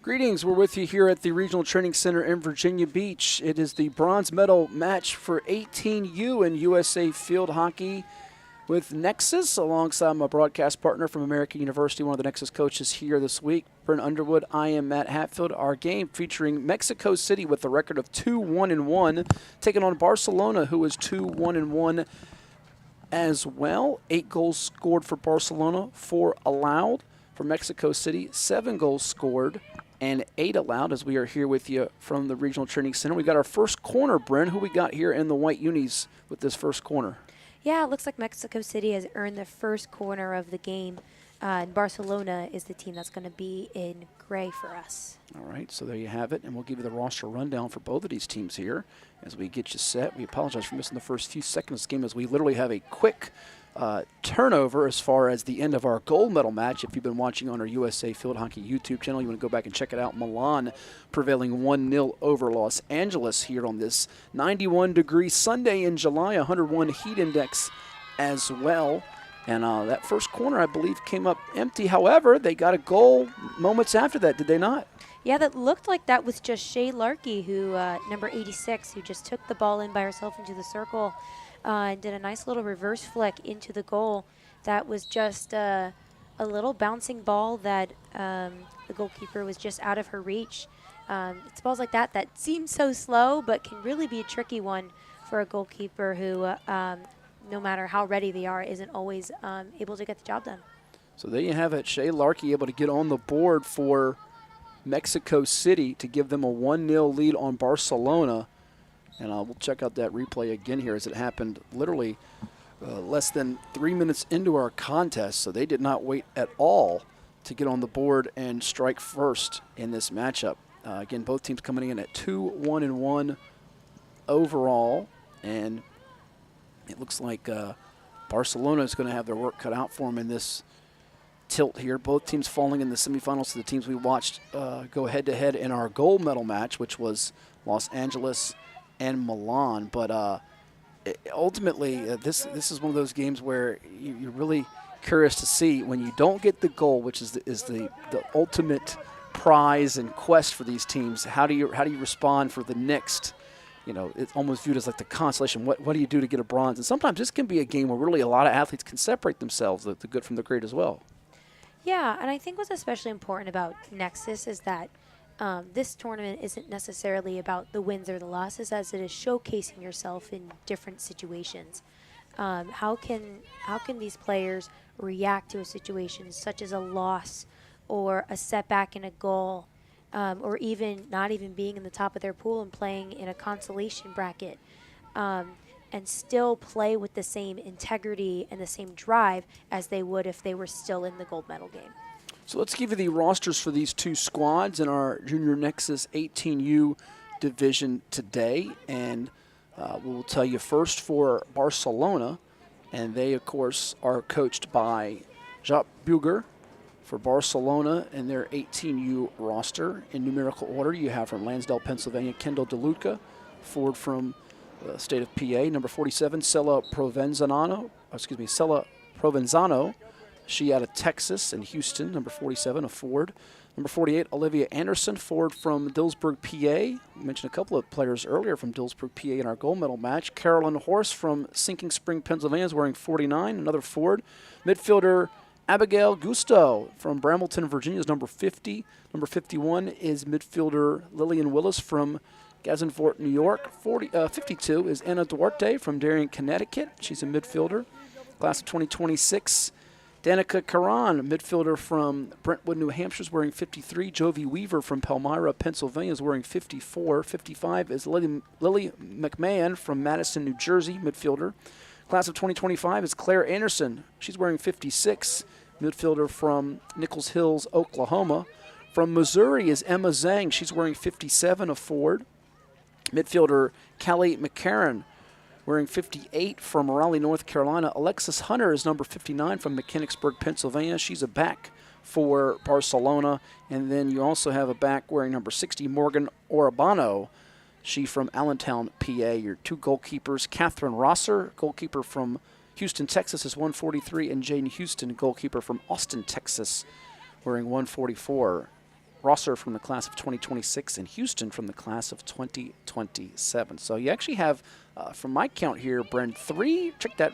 Greetings, we're with you here at the Regional Training Center in Virginia Beach. It is the bronze medal match for 18U in USA Field Hockey with Nexus, alongside my broadcast partner from American University, one of the Nexus coaches here this week, Brent Underwood. I am Matt Hatfield. Our game featuring Mexico City with a record of 2-1-1, taking on Barcelona, who is 2-1-1 as well. 8 goals scored for Barcelona, 4 allowed. For Mexico City, 7 goals scored and 8 allowed, as we are here with you from the Regional Training Center. We got our first corner, Brent. Who we got here in the white unis with this first corner? Yeah, it looks like Mexico City has earned the first corner of the game. And Barcelona is the team that's going to be in gray for us. All right, so there you have it. And we'll give you the roster rundown for both of these teams here as we get you set. We apologize for missing the first few seconds of this game, as we literally have a quick turnover as far as the end of our gold medal match. If you've been watching on our USA Field Hockey YouTube channel, you want to go back and check it out. Milan prevailing 1-0 over Los Angeles here on this 91-degree Sunday in July, 101 heat index as well. And that first corner, I believe, came up empty. However, they got a goal moments after that, did they not? Yeah, that looked like that was just Shay Larkey, who number 86, who just took the ball in by herself into the circle and did a nice little reverse flick into the goal. That was just a little bouncing ball that the goalkeeper was just out of her reach. It's balls like that that seem so slow, but can really be a tricky one for a goalkeeper who, no matter how ready they are, isn't always able to get the job done. So there you have it. Shay Larkey able to get on the board for Mexico City to give them a 1-0 lead on Barcelona. And we'll check out that replay again here, as it happened literally less than 3 minutes into our contest. So they did not wait at all to get on the board and strike first in this matchup. Again, both teams coming in at 2-1-1 overall. And it looks like Barcelona is going to have their work cut out for them in this tilt here. Both teams falling in the semifinals to the teams we watched go head-to-head in our gold medal match, which was Los Angeles and Milan. But ultimately, this is one of those games where you're really curious to see when you don't get the goal, which is the ultimate prize and quest for these teams. How do you respond for the next? You know, it's almost viewed as like the consolation. What do you do to get a bronze? And sometimes this can be a game where really a lot of athletes can separate themselves, the good from the great as well. Yeah, and I think what's especially important about Nexus is that this tournament isn't necessarily about the wins or the losses, as it is showcasing yourself in different situations. How can these players react to a situation such as a loss or a setback in a goal, or even not even being in the top of their pool and playing in a consolation bracket, and still play with the same integrity and the same drive as they would if they were still in the gold medal game. So let's give you the rosters for these two squads in our Junior Nexus 18U division today. And we'll tell you first for Barcelona, and they, of course, are coached by Jacques Buger for Barcelona and their 18U roster. In numerical order, you have from Lansdale, Pennsylvania, Kendall DeLuca, forward from the state of PA. Number 47, Sella Provenzano. She out of Texas and Houston. Number 47, a forward. Number 48, Olivia Anderson, forward from Dillsburg, PA. We mentioned a couple of players earlier from Dillsburg, PA in our gold medal match. Carolyn Horst from Sinking Spring, Pennsylvania, is wearing 49, another forward. Midfielder Abigail Gusto from Brambleton, Virginia, is number 50. Number 51 is midfielder Lillian Willis from Gazenfort, New York. 52 is Anna Duarte from Darien, Connecticut. She's a midfielder. Class of 2026. Danica Caron, midfielder from Brentwood, New Hampshire, is wearing 53. Jovi Weaver from Palmyra, Pennsylvania, is wearing 54. 55 is Lily McMahon from Madison, New Jersey, midfielder. Class of 2025 is Claire Anderson. She's wearing 56. Midfielder from Nichols Hills, Oklahoma. From Missouri is Emma Zhang. She's wearing 57, a forward. Midfielder Callie McCarran, wearing 58 from Raleigh, North Carolina. Alexis Hunter is number 59 from Mechanicsburg, Pennsylvania. She's a back for Barcelona. And then you also have a back wearing number 60, Morgan Orabano. She from Allentown, PA. Your two goalkeepers, Catherine Rosser, goalkeeper from Houston, Texas, is 143, and Jane Houston, goalkeeper from Austin, Texas, wearing 144. Rosser from the class of 2026, and Houston from the class of 2027. So you actually have, from my count here, Bren,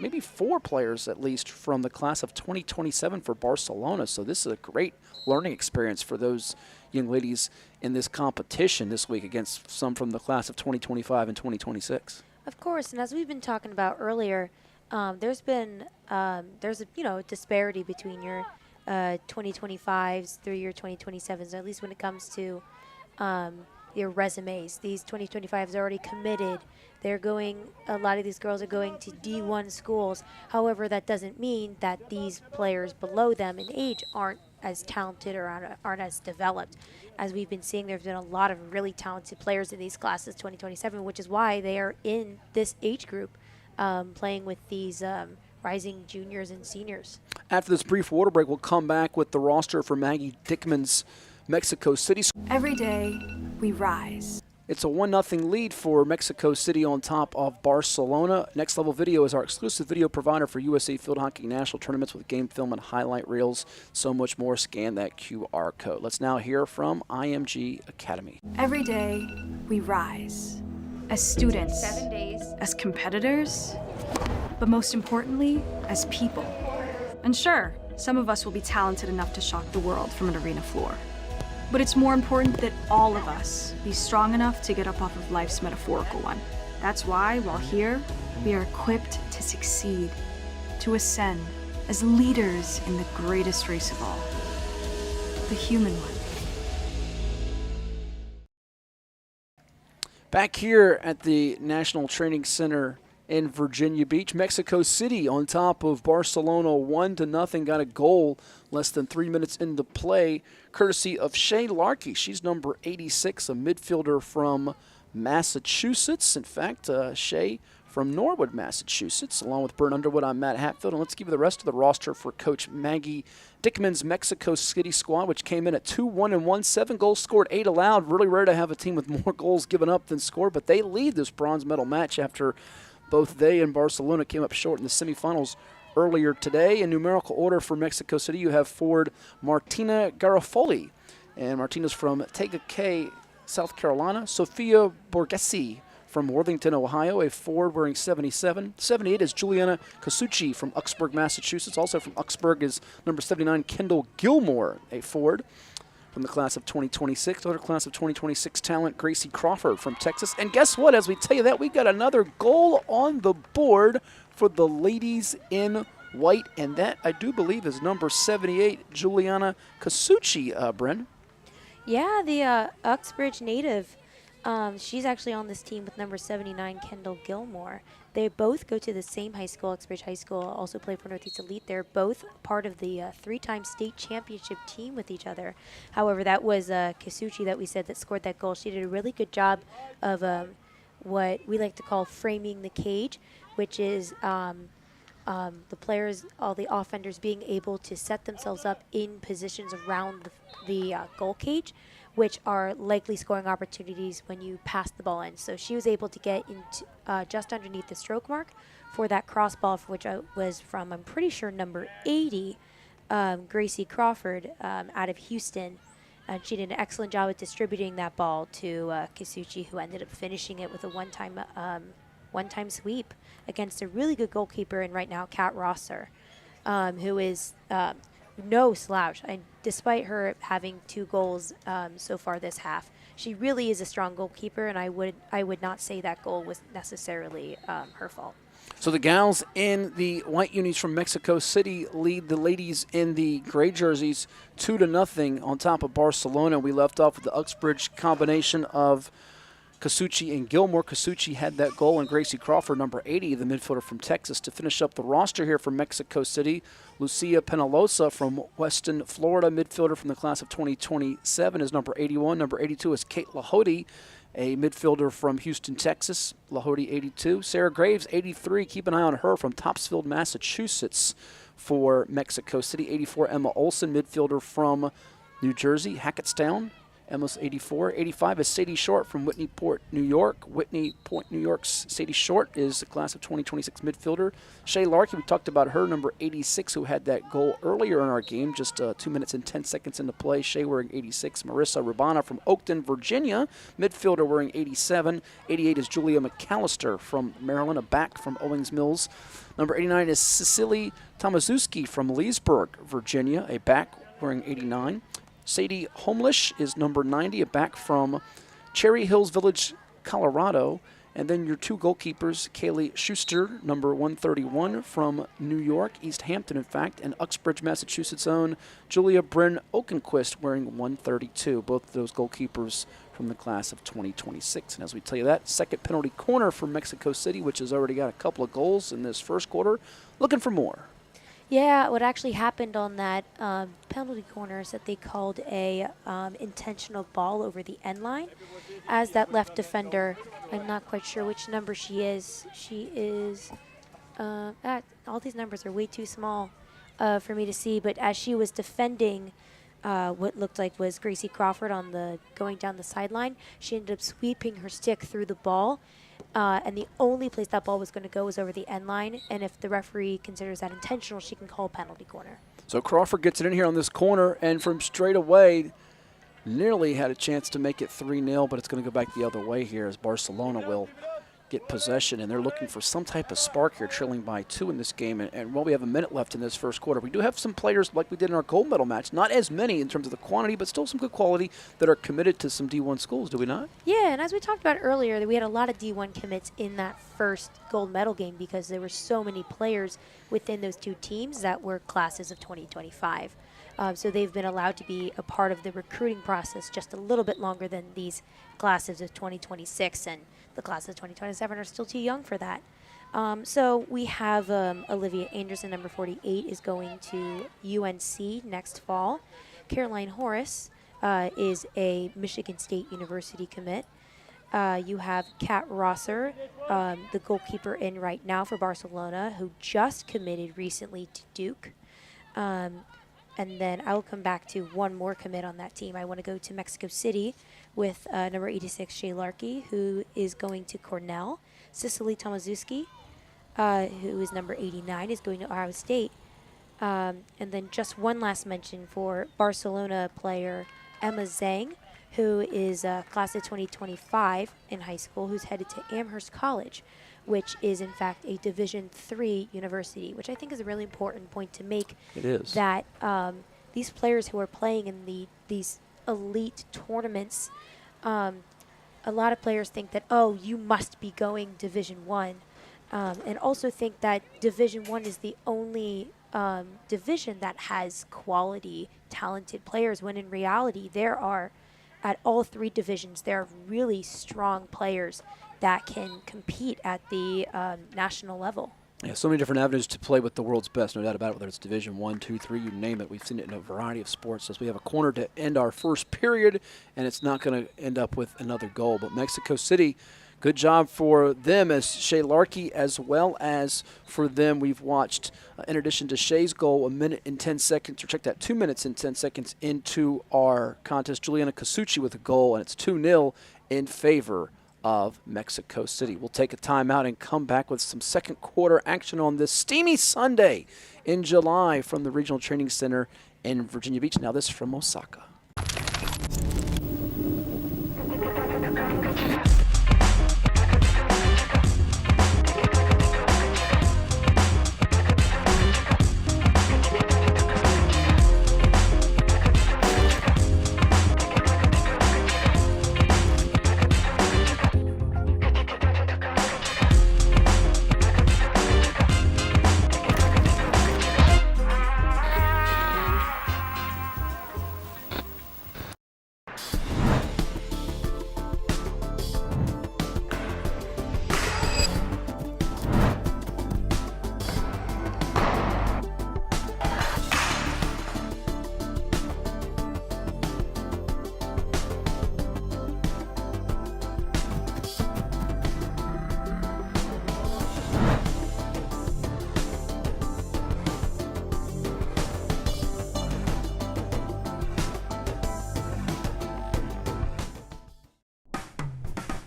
maybe 4 players at least from the class of 2027 for Barcelona. So this is a great learning experience for those young ladies in this competition this week against some from the class of 2025 and 2026. Of course, and as we've been talking about earlier, there's a disparity between your 2025s through your 2027s, at least when it comes to your resumes. These 2025s are already committed. A lot of these girls are going to D1 schools. However, that doesn't mean that these players below them in age aren't as talented or aren't as developed. As we've been seeing, there's been a lot of really talented players in these classes 2027, which is why they are in this age group playing with these rising juniors and seniors. After this brief water break, we'll come back with the roster for Maggie Dickman's Mexico City. Every day, we rise. It's a 1-0 lead for Mexico City on top of Barcelona. Next Level Video is our exclusive video provider for USA Field Hockey National Tournaments with game film and highlight reels. So much more. Scan that QR code. Let's now hear from IMG Academy. Every day, we rise. As students, 7 days, as competitors, but most importantly, as people. And sure, some of us will be talented enough to shock the world from an arena floor. But it's more important that all of us be strong enough to get up off of life's metaphorical one. That's why, while here, we are equipped to succeed, to ascend as leaders in the greatest race of all, the human one. Back here at the National Training Center in Virginia Beach, Mexico City on top of Barcelona 1-0. Got a goal less than 3 minutes into play, courtesy of Shay Larkey. She's number 86, a midfielder from Massachusetts. In fact, Shay from Norwood, Massachusetts. Along with Bern Underwood, I'm Matt Hatfield. And let's give you the rest of the roster for Coach Maggie Dickman's Mexico City squad, which came in at 2-1-1, 7 goals scored, 8 allowed. Really rare to have a team with more goals given up than scored, but they lead this bronze medal match after both they and Barcelona came up short in the semifinals earlier today. In numerical order for Mexico City, you have forward Martina Garofoli, and Martina's from Tegakay, South Carolina. Sofia Borghesi from Worthington, Ohio, a forward wearing 77. 78 is Juliana Casucci from Uxbridge, Massachusetts. Also from Uxbridge is number 79, Kendall Gilmore, a forward from the class of 2026. Other class of 2026 talent, Gracie Crawford from Texas. And guess what? As we tell you that, we got another goal on the board for the ladies in white, and that, I do believe, is number 78, Juliana Casucci, Bren. Yeah, the Uxbridge native. She's actually on this team with number 79, Kendall Gilmore. They both go to the same high school, Uxbridge High School, also play for Northeast Elite. They're both part of the 3-time state championship team with each other. However, that was Casucci that we said that scored that goal. She did a really good job of what we like to call framing the cage, which is the players, all the offenders being able to set themselves up in positions around the goal cage, which are likely scoring opportunities when you pass the ball in. So she was able to get into just underneath the stroke mark for that cross ball, for which was from, I'm pretty sure, number 80, Gracie Crawford out of Houston. And she did an excellent job at distributing that ball to Casucci, who ended up finishing it with a one-time sweep against a really good goalkeeper, and right now, Kat Rosser, who is no slouch. And despite her having 2 goals so far this half, she really is a strong goalkeeper, and I would not say that goal was necessarily her fault. So the gals in the white unis from Mexico City lead the ladies in the gray jerseys 2-0 on top of Barcelona. We left off with the Uxbridge combination of Casucci and Gilmore. Casucci had that goal, and Gracie Crawford, number 80, the midfielder from Texas, to finish up the roster here for Mexico City. Lucia Penalosa from Weston, Florida, midfielder from the class of 2027 is number 81. Number 82 is Kate Lahode, a midfielder from Houston, Texas. Lahode, 82. Sarah Graves, 83. Keep an eye on her from Topsfield, Massachusetts for Mexico City. 84, Emma Olson, midfielder from New Jersey, Hackettstown. Emma's 84. 85 is Sadie Short from Whitney Point, New York. Whitney Point, New York's Sadie Short is the class of 2026 midfielder. Shay Larkey, we talked about her, number 86, who had that goal earlier in our game, just 2 minutes and 10 seconds into play. Shay wearing 86. Marissa Rubana from Oakton, Virginia, midfielder wearing 87. 88 is Julia McAllister from Maryland, a back from Owings Mills. Number 89 is Cecily Tomaszewski from Leesburg, Virginia, a back wearing 89. Sadie Homlish is number 90, a back from Cherry Hills Village, Colorado. And then your two goalkeepers, Kaylee Schuster, number 131 from New York, East Hampton, in fact, and Uxbridge, Massachusetts' own Julia Bryn Oakenquist wearing 132. Both of those goalkeepers from the class of 2026. And as we tell you that, second penalty corner for Mexico City, which has already got a couple of goals in this first quarter. Looking for more. Yeah, what actually happened on that penalty corner is that they called a intentional ball over the end line. As that left defender, I'm not quite sure which number she is. She is, all these numbers are way too small for me to see, but as she was defending what looked like was Gracie Crawford on the going down the sideline, she ended up sweeping her stick through the ball. And the only place that ball was going to go was over the end line. And if the referee considers that intentional, she can call a penalty corner. So Crawford gets it in here on this corner, and from straight away, nearly had a chance to make it 3-0, but it's going to go back the other way here as Barcelona will get possession, and they're looking for some type of spark here, trailing by 2 in this game. And while we have a minute left in this first quarter, we do have some players like we did in our gold medal match, not as many in terms of the quantity, but still some good quality that are committed to some D1 schools, do we not? Yeah, and as we talked about earlier, that we had a lot of D1 commits in that first gold medal game because there were so many players within those two teams that were classes of 2025. So they've been allowed to be a part of the recruiting process just a little bit longer than these classes of 2026, and the classes of 2027 are still too young for that. So we have Olivia Anderson, number 48, is going to UNC next fall. Caroline Horace is a Michigan State University commit. You have Kat Rosser, the goalkeeper in right now for Barcelona, who just committed recently to Duke. And then I will come back to one more commit on that team. I want to go to Mexico City with number 86, Shay Larkey, who is going to Cornell. Cecily Tomaszewski, who is number 89, is going to Ohio State. And then just one last mention for Barcelona player Emma Zhang, who is class of 2025 in high school, who's headed to Amherst College, which is in fact a Division III university, which I think is a really important point to make. It is. That these players who are playing in these elite tournaments, a lot of players think that, oh, you must be going Division I, and also think that Division I is the only division that has quality, talented players, when in reality there are, at all three divisions, there are really strong players that can compete at the national level. Yeah, so many different avenues to play with the world's best, no doubt about it, whether it's Division 1, 2, 3, you name it. We've seen it in a variety of sports. As we have a corner to end our first period, and it's not going to end up with another goal. But Mexico City, good job for them, as Shay Larkey, as well as for them. We've watched, in addition to Shay's goal, 1 minute and 10 seconds, or check that, 2 minutes and 10 seconds into our contest, Juliana Casucci with a goal, and it's 2-0 in favor of Mexico City. We'll take a timeout and come back with some second quarter action on this steamy Sunday in July from the Regional Training Center in Virginia Beach. Now this from Osaka.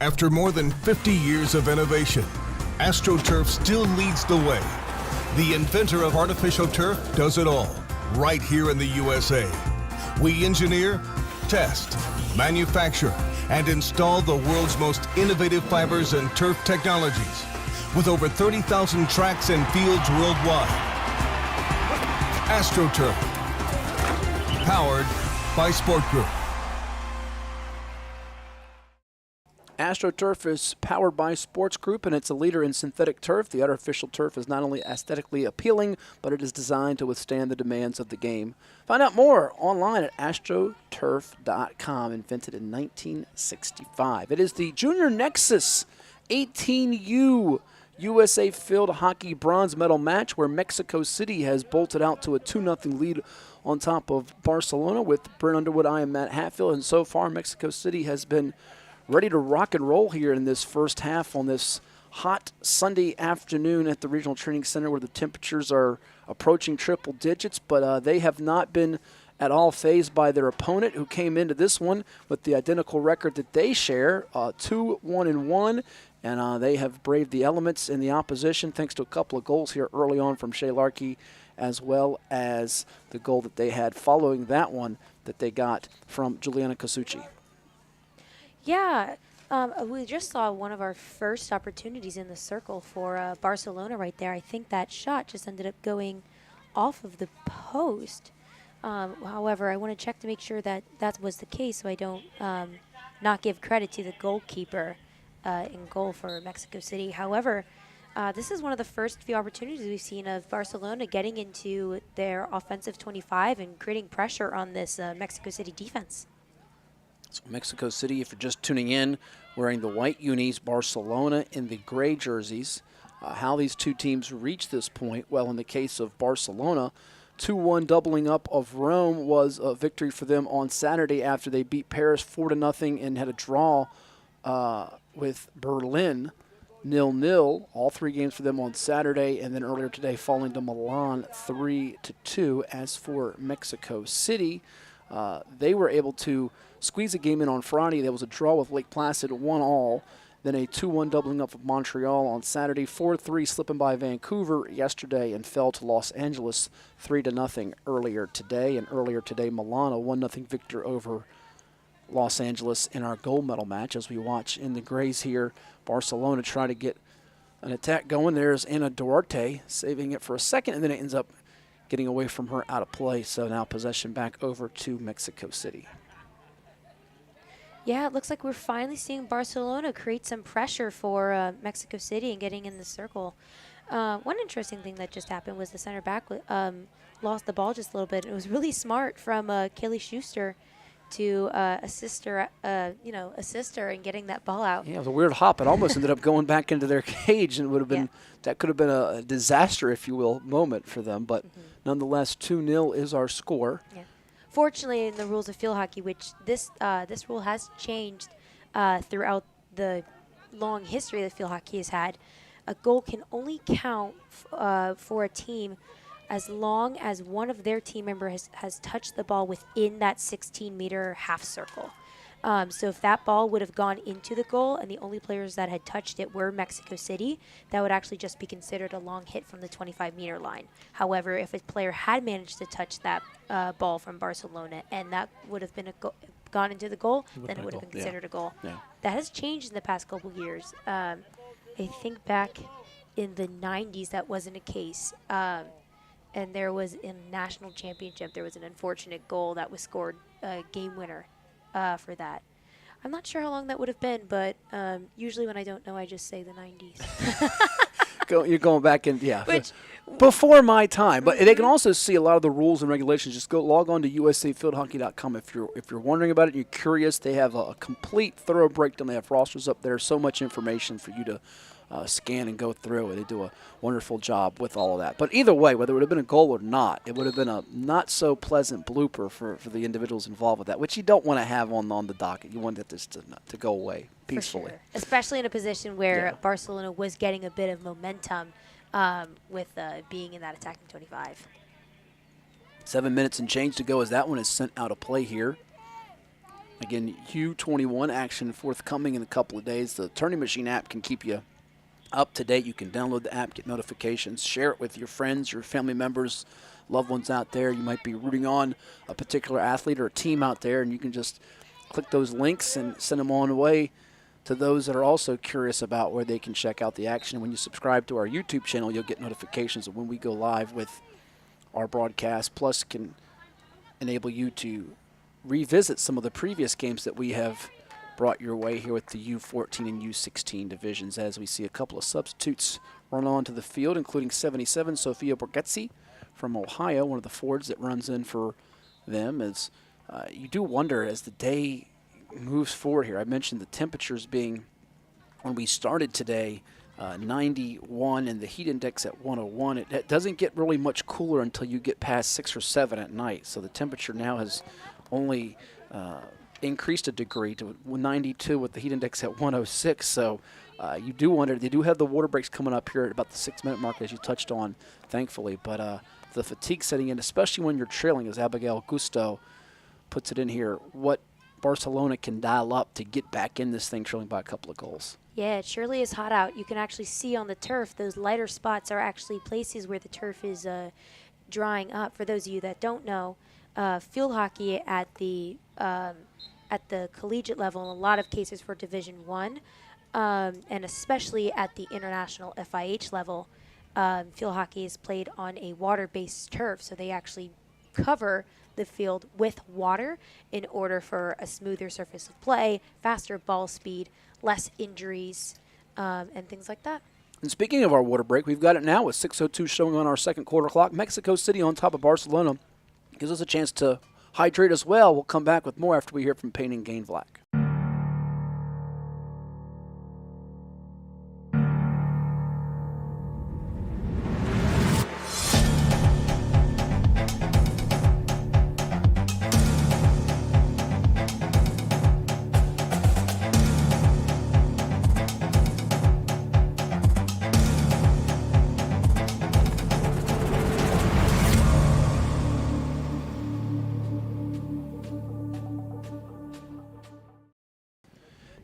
After more than 50 years of innovation, AstroTurf still leads the way. The inventor of artificial turf does it all, right here in the USA. We engineer, test, manufacture, and install the world's most innovative fibers and turf technologies, with over 30,000 tracks and fields worldwide. AstroTurf, powered by Sport Group. AstroTurf is powered by Sports Group, and it's a leader in synthetic turf. The artificial turf is not only aesthetically appealing, but it is designed to withstand the demands of the game. Find out more online at astroturf.com, invented in 1965. It is the Junior Nexus 18U USA Field Hockey bronze medal match where Mexico City has bolted out to a 2-0 lead on top of Barcelona with Brent Underwood, I am Matt Hatfield, and so far Mexico City has been ready to rock and roll here in this first half on this hot Sunday afternoon at the Regional Training Center where the temperatures are approaching triple digits, but they have not been at all fazed by their opponent, who came into this one with the identical record that they share, 2-1-1, and they have braved the elements in the opposition thanks to a couple of goals here early on from Shea Larkey, as well as the goal that they had following that one that they got from Juliana Casucci. Yeah, we just saw one of our first opportunities in the circle for Barcelona right there. I think that shot just ended up going off of the post. However, I want to check to make sure that that was the case so I don't not give credit to the goalkeeper in goal for Mexico City. However, this is one of the first few opportunities we've seen of Barcelona getting into their offensive 25 and creating pressure on this Mexico City defense. So Mexico City, if you're just tuning in, wearing the white unis, Barcelona in the gray jerseys. How these two teams reached this point? Well, in the case of Barcelona, 2-1 doubling up of Rome was a victory for them on Saturday after they beat Paris 4-0 and had a draw with Berlin 0-0. All three games for them on Saturday, and then earlier today falling to Milan 3-2. As for Mexico City, they were able to squeeze a game in on Friday. There was a draw with Lake Placid, 1-1. Then a 2-1 doubling up of Montreal on Saturday. 4-3 slipping by Vancouver yesterday and fell to Los Angeles 3-0 earlier today. And earlier today, Milan, a 1-0 victor over Los Angeles in our gold medal match. As we watch in the grays here, Barcelona try to get an attack going. There's Ana Duarte saving it for a second, and then it ends up getting away from her out of play. So now possession back over to Mexico City. Yeah, it looks like we're finally seeing Barcelona create some pressure for Mexico City and getting in the circle. One interesting thing that just happened was the center back lost the ball just a little bit. It was really smart from Kelly Schuster to assist her in getting that ball out. Yeah, it was a weird hop. It almost ended up going back into their cage, and would have been that could have been a disaster, if you will, moment for them. But nonetheless, 2-0 is our score. Yeah. Fortunately, in the rules of field hockey, which this rule has changed throughout the long history that field hockey has had, a goal can only count for a team as long as one of their team members has touched the ball within that 16-meter half circle. So if that ball would have gone into the goal and the only players that had touched it were Mexico City, that would actually just be considered a long hit from the 25-meter line. However, if a player had managed to touch that ball from Barcelona and that would have been gone into the goal, then it would have been considered a goal. Yeah. That has changed in the past couple years. I think back in the 90s that wasn't a case. And there was in national championship, there was an unfortunate goal that was scored, game winner. For that. I'm not sure how long that would have been, but usually when I don't know, I just say the 90s. You're going back in, before my time. But they can also see a lot of the rules and regulations. Just log on to usafieldhockey.com if you're wondering about it and you're curious. They have a complete, thorough breakdown. They have rosters up there. So much information for you to scan and go through, and they do a wonderful job with all of that. But either way, whether it would have been a goal or not, it would have been a not-so-pleasant blooper for the individuals involved with that, which you don't want to have on the docket. You want this to go away peacefully. Sure. Especially in a position where Barcelona was getting a bit of momentum with being in that attacking 25. 7 minutes and change to go as that one is sent out of play here. Again, U-21 action forthcoming in a couple of days. The Turning Machine app can keep you up to date. You can download the app, get notifications, share it with your friends, your family members, loved ones out there. You might be rooting on a particular athlete or a team out there, and you can just click those links and send them on the way to those that are also curious about where they can check out the action. When you subscribe to our YouTube channel, you'll get notifications of when we go live with our broadcast, plus can enable you to revisit some of the previous games that we have brought your way here with the U-14 and U-16 divisions, as we see a couple of substitutes run onto the field, including 77 Sofia Borghezzi from Ohio, one of the forwards that runs in for them. As you do wonder as the day moves forward here. I mentioned the temperatures being, when we started today, 91 and the heat index at 101. It doesn't get really much cooler until you get past 6 or 7 at night. So the temperature now has only increased a degree to 92 with the heat index at 106. So you do wonder, they do have the water breaks coming up here at about the 6-minute mark, as you touched on, thankfully. But the fatigue setting in, especially when you're trailing, as Abigail Gusto puts it in here, what Barcelona can dial up to get back in this thing trailing by a couple of goals. Yeah, it surely is hot out. You can actually see on the turf, those lighter spots are actually places where the turf is drying up. For those of you that don't know, field hockey at the collegiate level, in a lot of cases for Division I, and especially at the international FIH level, field hockey is played on a water-based turf, so they actually cover the field with water in order for a smoother surface of play, faster ball speed, less injuries, and things like that. And speaking of our water break, we've got it now with 6:02 showing on our second quarter clock. Mexico City on top of Barcelona gives us a chance to hydrate as well. We'll come back with more after we hear from Payne and Gain Vlack.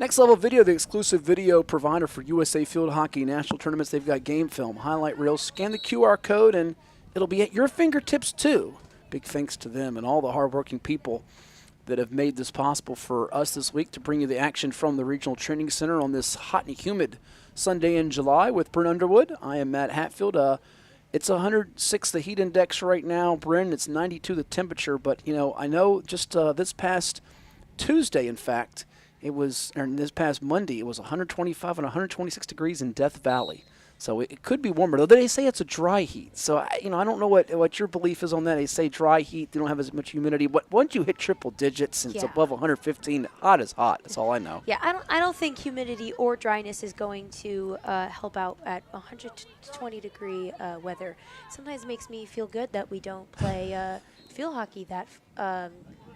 Next Level Video, the exclusive video provider for USA Field Hockey National Tournaments. They've got game film, highlight reels. Scan the QR code, and it'll be at your fingertips, too. Big thanks to them and all the hardworking people that have made this possible for us this week to bring you the action from the Regional Training Center on this hot and humid Sunday in July with Bryn Underwood. I am Matt Hatfield. It's 106 the heat index right now, Bryn. It's 92 the temperature, but, you know, I know just this past Tuesday, in fact, it was, or this past Monday, it was 125 and 126 degrees in Death Valley. So it could be warmer, though they say it's a dry heat. So, I don't know what your belief is on that. They say dry heat, they don't have as much humidity. But once you hit triple digits and it's above 115, hot is hot. That's all I know. Yeah, I don't think humidity or dryness is going to help out at 120 degree weather. Sometimes it makes me feel good that we don't play field hockey that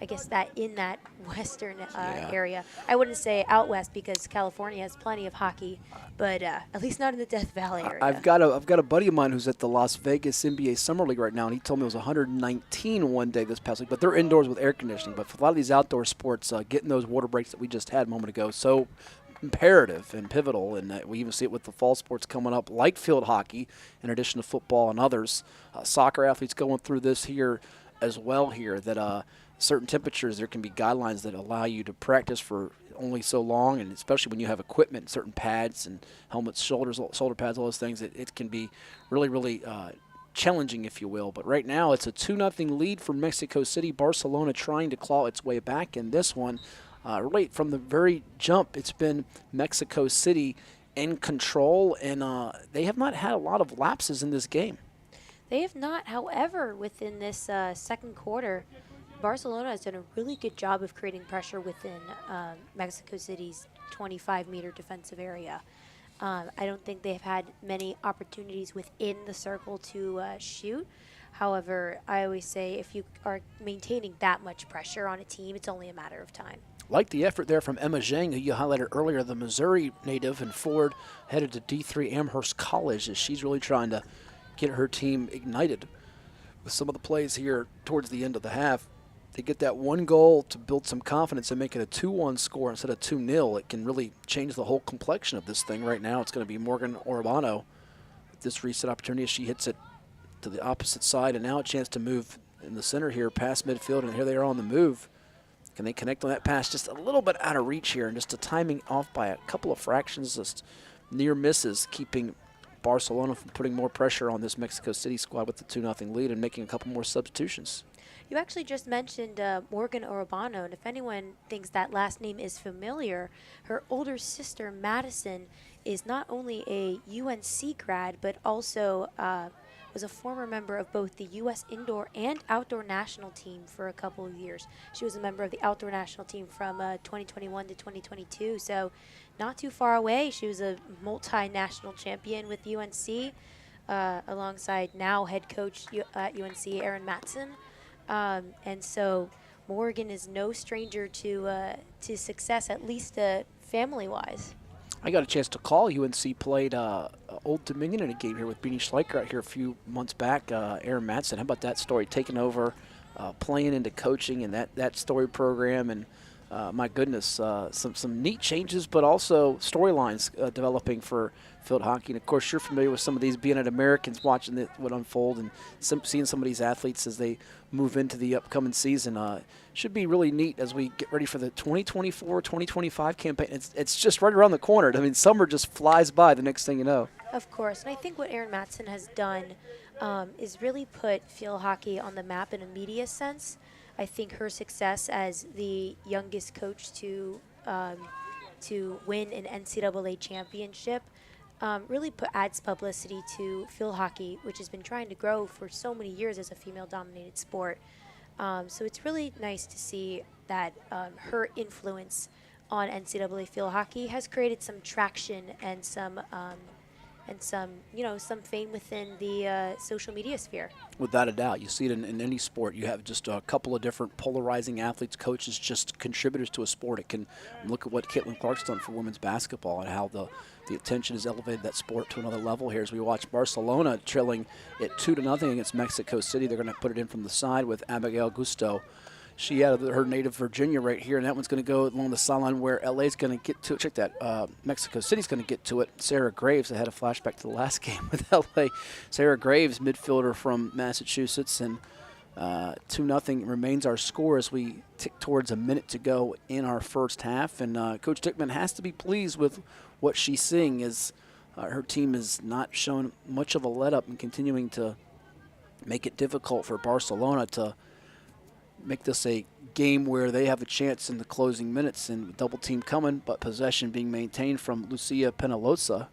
I guess that in that western area. I wouldn't say out west because California has plenty of hockey, but at least not in the Death Valley area. I've got a buddy of mine who's at the Las Vegas NBA Summer League right now, and he told me it was 119 one day this past week. But they're indoors with air conditioning. But for a lot of these outdoor sports, getting those water breaks that we just had a moment ago, so imperative and pivotal, and we even see it with the fall sports coming up, like field hockey, in addition to football and others. Soccer athletes going through this here as well here, that certain temperatures, there can be guidelines that allow you to practice for only so long, and especially when you have equipment, certain pads and helmets, shoulder pads, all those things, it can be really, really challenging, if you will. But right now it's a 2-0 lead for Mexico City. Barcelona trying to claw its way back in this one. Really from the very jump, it's been Mexico City in control, and they have not had a lot of lapses in this game. They have not. However, within this second quarter, Barcelona has done a really good job of creating pressure within Mexico City's 25-meter defensive area. I don't think they've had many opportunities within the circle to shoot. However, I always say if you are maintaining that much pressure on a team, it's only a matter of time. Like the effort there from Emma Zhang, who you highlighted earlier, the Missouri native and forward, headed to D3 Amherst College, as she's really trying to get her team ignited with some of the plays here towards the end of the half. they get that one goal to build some confidence and make it a 2-1 score instead of 2-0, it can really change the whole complexion of this thing. Right now it's going to be Morgan Orobano with this reset opportunity as she hits it to the opposite side, and now a chance to move in the center here past midfield, and here they are on the move. Can they connect on that pass? Just a little bit out of reach here, and just a timing off by a couple of fractions, just near misses, keeping Barcelona from putting more pressure on this Mexico City squad with the 2-0 lead and making a couple more substitutions. You actually just mentioned Morgan Orobano, and if anyone thinks that last name is familiar, her older sister Madison is not only a UNC grad, but also was a former member of both the U.S. indoor and outdoor national team for a couple of years. She was a member of the outdoor national team from 2021 to 2022, so not too far away. She was a multinational champion with UNC, alongside now head coach at UNC, Aaron Matson. And so Morgan is no stranger to success, at least family-wise. I got a chance to call. UNC played Old Dominion in a game here with Beanie Schleicher out here a few months back. Aaron Matson, how about that story? Taking over, playing into coaching and that story program. And my goodness, some neat changes, but also storylines developing for field hockey. And, of course, you're familiar with some of these, being at Americans, watching what unfold and seeing some of these athletes as they move into the upcoming season. Should be really neat as we get ready for the 2024-2025 campaign. It's just right around the corner. I mean, summer just flies by the next thing you know. Of course, and I think what Aaron Matson has done is really put field hockey on the map in a media sense. I think her success as the youngest coach to win an NCAA championship really adds publicity to field hockey, which has been trying to grow for so many years as a female-dominated sport. So it's really nice to see that her influence on NCAA field hockey has created some traction and some fame within the social media sphere. Without a doubt. You see it in any sport. You have just a couple of different polarizing athletes, coaches, just contributors to a sport. It can look at what Caitlin Clark's done for women's basketball and how the attention has elevated that sport to another level here as we watch Barcelona trailing it 2-0 against Mexico City. They're going to put it in from the side with Abigail Gusto. She had her native Virginia right here, and that one's going to go along the sideline where LA's going to get to it. Check that. Mexico City's going to get to it. Sarah Graves, I had a flashback to the last game with LA. Sarah Graves, midfielder from Massachusetts, and 2-0 remains our score as we tick towards a minute to go in our first half. And Coach Dickman has to be pleased with what she's seeing as her team has not shown much of a let-up and continuing to make it difficult for Barcelona to make this a game where they have a chance in the closing minutes, and double team coming, but possession being maintained from Lucia Penalosa.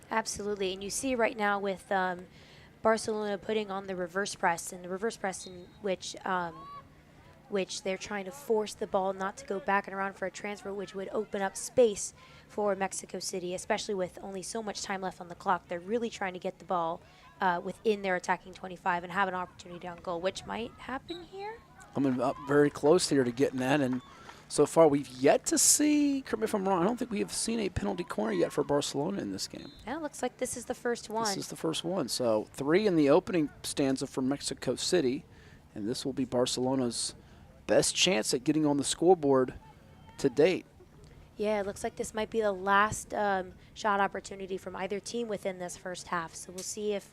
Absolutely, and you see right now with Barcelona putting on the reverse press, and the reverse press in which they're trying to force the ball not to go back and around for a transfer, which would open up space for Mexico City, especially with only so much time left on the clock. They're really trying to get the ball within their attacking 25 and have an opportunity on goal, which might happen here. Coming up very close here to getting that, and so far we've yet to see, correct me if I'm wrong, I don't think we have seen a penalty corner yet for Barcelona in this game. Yeah, it looks like this is the first one. This is the first one. So 3 in the opening stanza for Mexico City, and this will be Barcelona's best chance at getting on the scoreboard to date. Yeah, it looks like this might be the last shot opportunity from either team within this first half. So we'll see if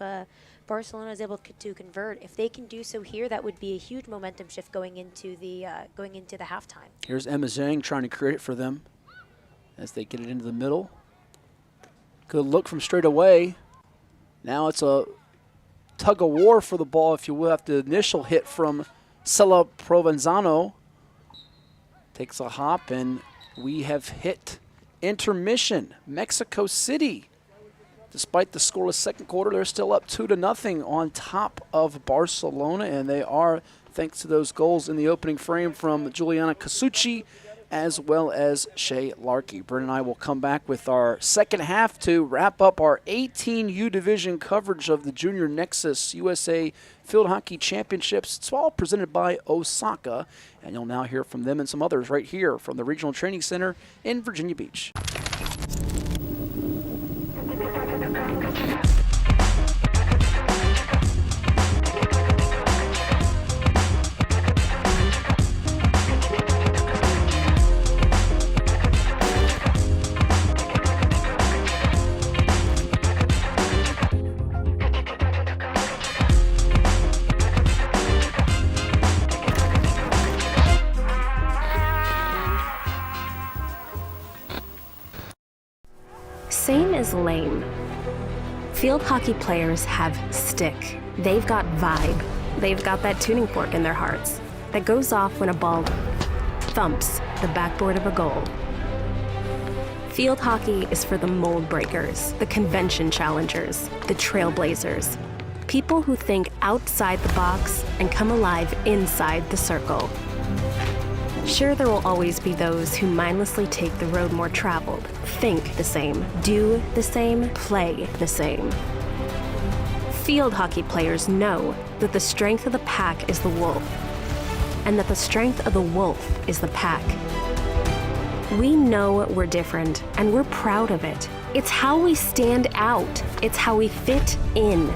Barcelona is able to convert. If they can do so here, that would be a huge momentum shift going into the halftime. Here's Emma Zhang trying to create it for them as they get it into the middle. Good look from straight away. Now it's a tug of war for the ball, if you will, after the initial hit from Sela Provenzano. Takes a hop, and we have hit intermission. Mexico City, despite the scoreless second quarter, they're still up 2-0 on top of Barcelona, and they are, thanks to those goals in the opening frame from Juliana Casucci as well as Shea Larkey. Brent and I will come back with our second half to wrap up our 18U division coverage of the Junior Nexus USA Field Hockey Championships. It's all presented by Osaka, and you'll now hear from them and some others right here from the Regional Training Center in Virginia Beach. Same as lame. Field hockey players have stick. They've got vibe. They've got that tuning fork in their hearts that goes off when a ball thumps the backboard of a goal. Field hockey is for the mold breakers, the convention challengers, the trailblazers, people who think outside the box and come alive inside the circle. Sure, there will always be those who mindlessly take the road more traveled, think the same, do the same, play the same. Field hockey players know that the strength of the pack is the wolf, and that the strength of the wolf is the pack. We know we're different, and we're proud of it. It's how we stand out. It's how we fit in.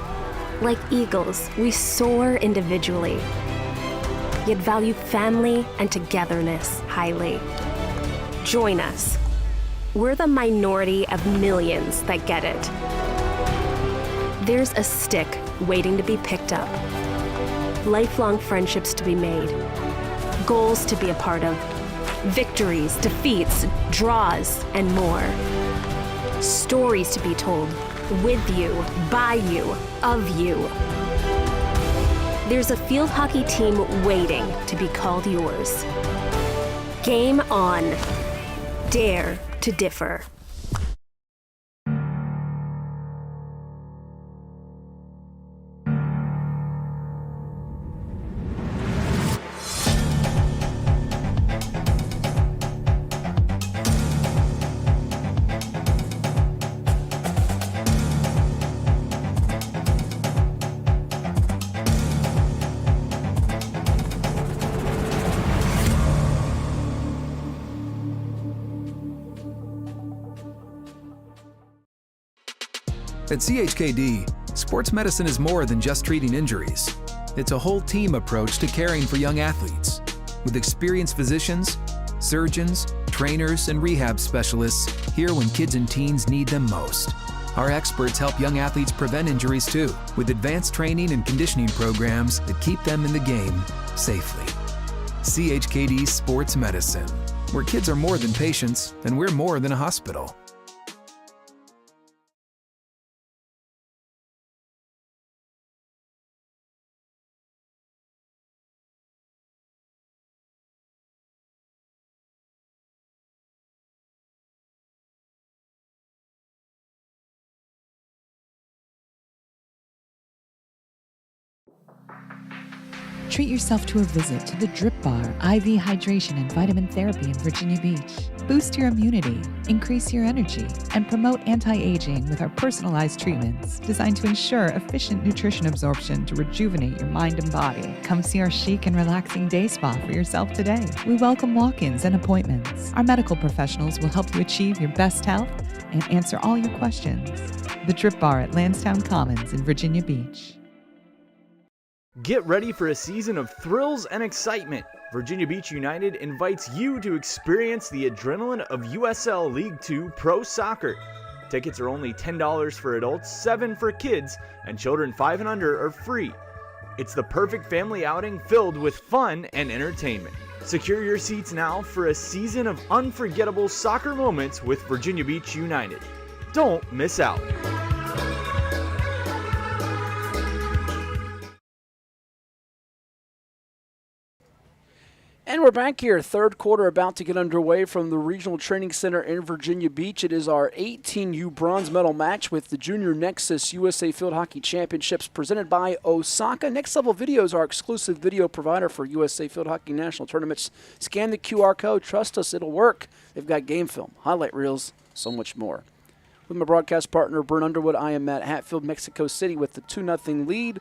Like eagles, we soar individually, yet value family and togetherness highly. Join us. We're the minority of millions that get it. There's a stick waiting to be picked up, lifelong friendships to be made, goals to be a part of, victories, defeats, draws, and more. Stories to be told with you, by you, of you. There's a field hockey team waiting to be called yours. Game on. Dare to differ. At CHKD, sports medicine is more than just treating injuries. It's a whole team approach to caring for young athletes, with experienced physicians, surgeons, trainers, and rehab specialists here when kids and teens need them most. Our experts help young athletes prevent injuries too, with advanced training and conditioning programs that keep them in the game safely. CHKD Sports Medicine, where kids are more than patients and we're more than a hospital. Treat yourself to a visit to the Drip Bar IV Hydration and Vitamin Therapy in Virginia Beach. Boost your immunity, increase your energy, and promote anti-aging with our personalized treatments designed to ensure efficient nutrition absorption to rejuvenate your mind and body. Come see our chic and relaxing day spa for yourself today. We welcome walk-ins and appointments. Our medical professionals will help you achieve your best health and answer all your questions. The Drip Bar at Lansdowne Commons in Virginia Beach. Get ready for a season of thrills and excitement. Virginia Beach United invites you to experience the adrenaline of USL League 2 Pro Soccer. Tickets are only $10 for adults, $7 for kids, and children 5 and under are free. It's the perfect family outing filled with fun and entertainment. Secure your seats now for a season of unforgettable soccer moments with Virginia Beach United. Don't miss out. And we're back here, third quarter about to get underway from the Regional Training Center in Virginia Beach. It is our 18U bronze medal match with the Junior Nexus USA Field Hockey Championships presented by Osaka. Next Level Video is our exclusive video provider for USA Field Hockey National Tournaments. Scan the QR code. Trust us, it'll work. They've got game film, highlight reels, so much more. With my broadcast partner, Brent Underwood, I am Matt Hatfield, Mexico City with the 2-0 lead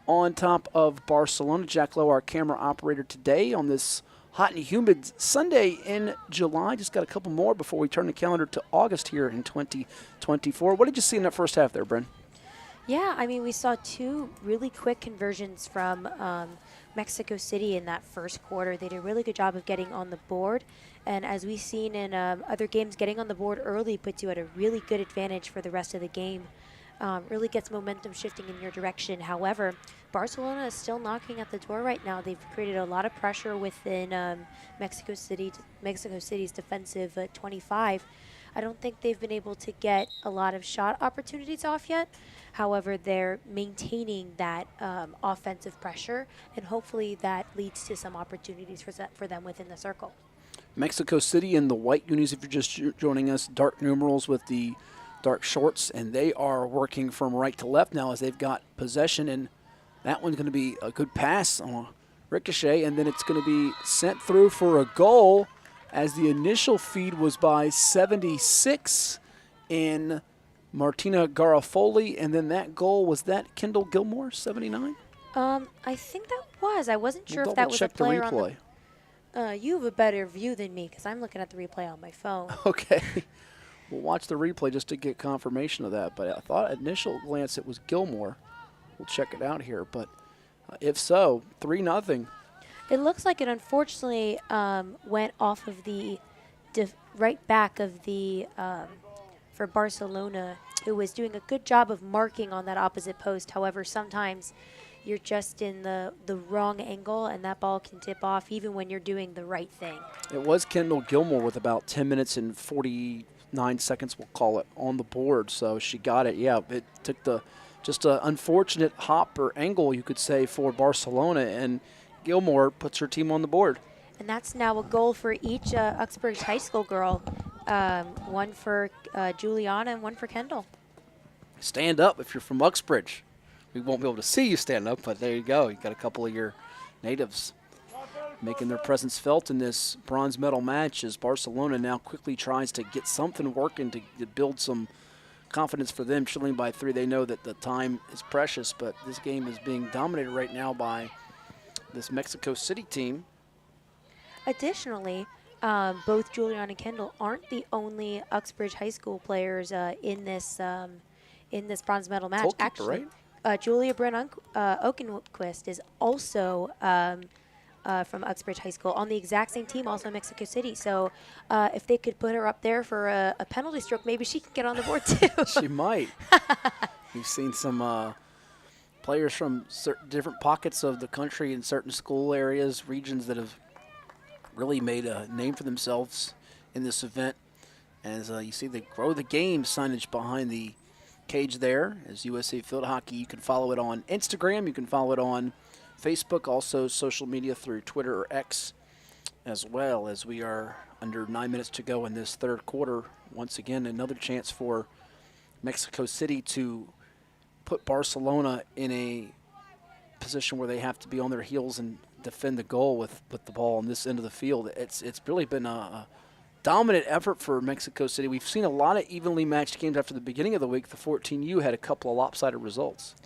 on top of Barcelona. Jack Lowe, our camera operator today on this hot and humid Sunday in July. Just got a couple more before we turn the calendar to August here in 2024. What did you see in that first half there, Bryn? Yeah, I mean, we saw two really quick conversions from Mexico City in that first quarter. They did a really good job of getting on the board. And as we've seen in other games, getting on the board early puts you at a really good advantage for the rest of the game. Really gets momentum shifting in your direction. However, Barcelona is still knocking at the door right now. They've created a lot of pressure within Mexico City's defensive 25. I don't think they've been able to get a lot of shot opportunities off yet. However, they're maintaining that offensive pressure, and hopefully that leads to some opportunities for them within the circle. Mexico City in the white unis, if you're just joining us, dark numerals with the dark shorts, and they are working from right to left now as they've got possession, and that one's going to be a good pass on a ricochet, and then it's going to be sent through for a goal as the initial feed was by 76 in Martina Garofoli, and then that goal, was that Kendall Gilmore, 79? I think that was. I wasn't sure We'll if that was a double-check the player replay. on the... you have a better view than me because I'm looking at the replay on my phone. Okay. We'll watch the replay just to get confirmation of that, but I thought at initial glance it was Gilmore. We'll check it out here, but if so, 3-0. It looks like it unfortunately went off of the right back of the for Barcelona, who was doing a good job of marking on that opposite post. However, sometimes you're just in the wrong angle, and that ball can tip off even when you're doing the right thing. It was Kendall Gilmore with about 10 minutes and 49 seconds, we'll call it, on the board. So she got it. Yeah, it took just an unfortunate hop or angle, you could say, for Barcelona, and Gilmore puts her team on the board. And that's now a goal for each Uxbridge High School girl. One for Juliana and one for Kendall. Stand up if you're from Uxbridge. We won't be able to see you stand up, but there you go. You got a couple of your natives making their presence felt in this bronze medal match as Barcelona now quickly tries to get something working to build some confidence for them. Trailing by 3, they know that the time is precious, but this game is being dominated right now by this Mexico City team. Additionally, both Juliana and Kendall aren't the only Uxbridge High School players in this bronze medal match. Goalkeeper, Actually, right? Julia Bryn Oakenquist is also from Uxbridge High School on the exact same team, also in Mexico City. So if they could put her up there for a penalty stroke, maybe she can get on the board too. She might. We've seen some players from different pockets of the country in certain school areas, regions that have really made a name for themselves in this event. As you see the Grow the Game signage behind the cage there as USA Field Hockey. You can follow it on Instagram. You can follow it on Facebook, also social media through Twitter or X, as well as we are under 9 minutes to go in this third quarter. Once again, another chance for Mexico City to put Barcelona in a position where they have to be on their heels and defend the goal with the ball on this end of the field. It's really been a dominant effort for Mexico City. We've seen a lot of evenly matched games after the beginning of the week. The 14U had a couple of lopsided results.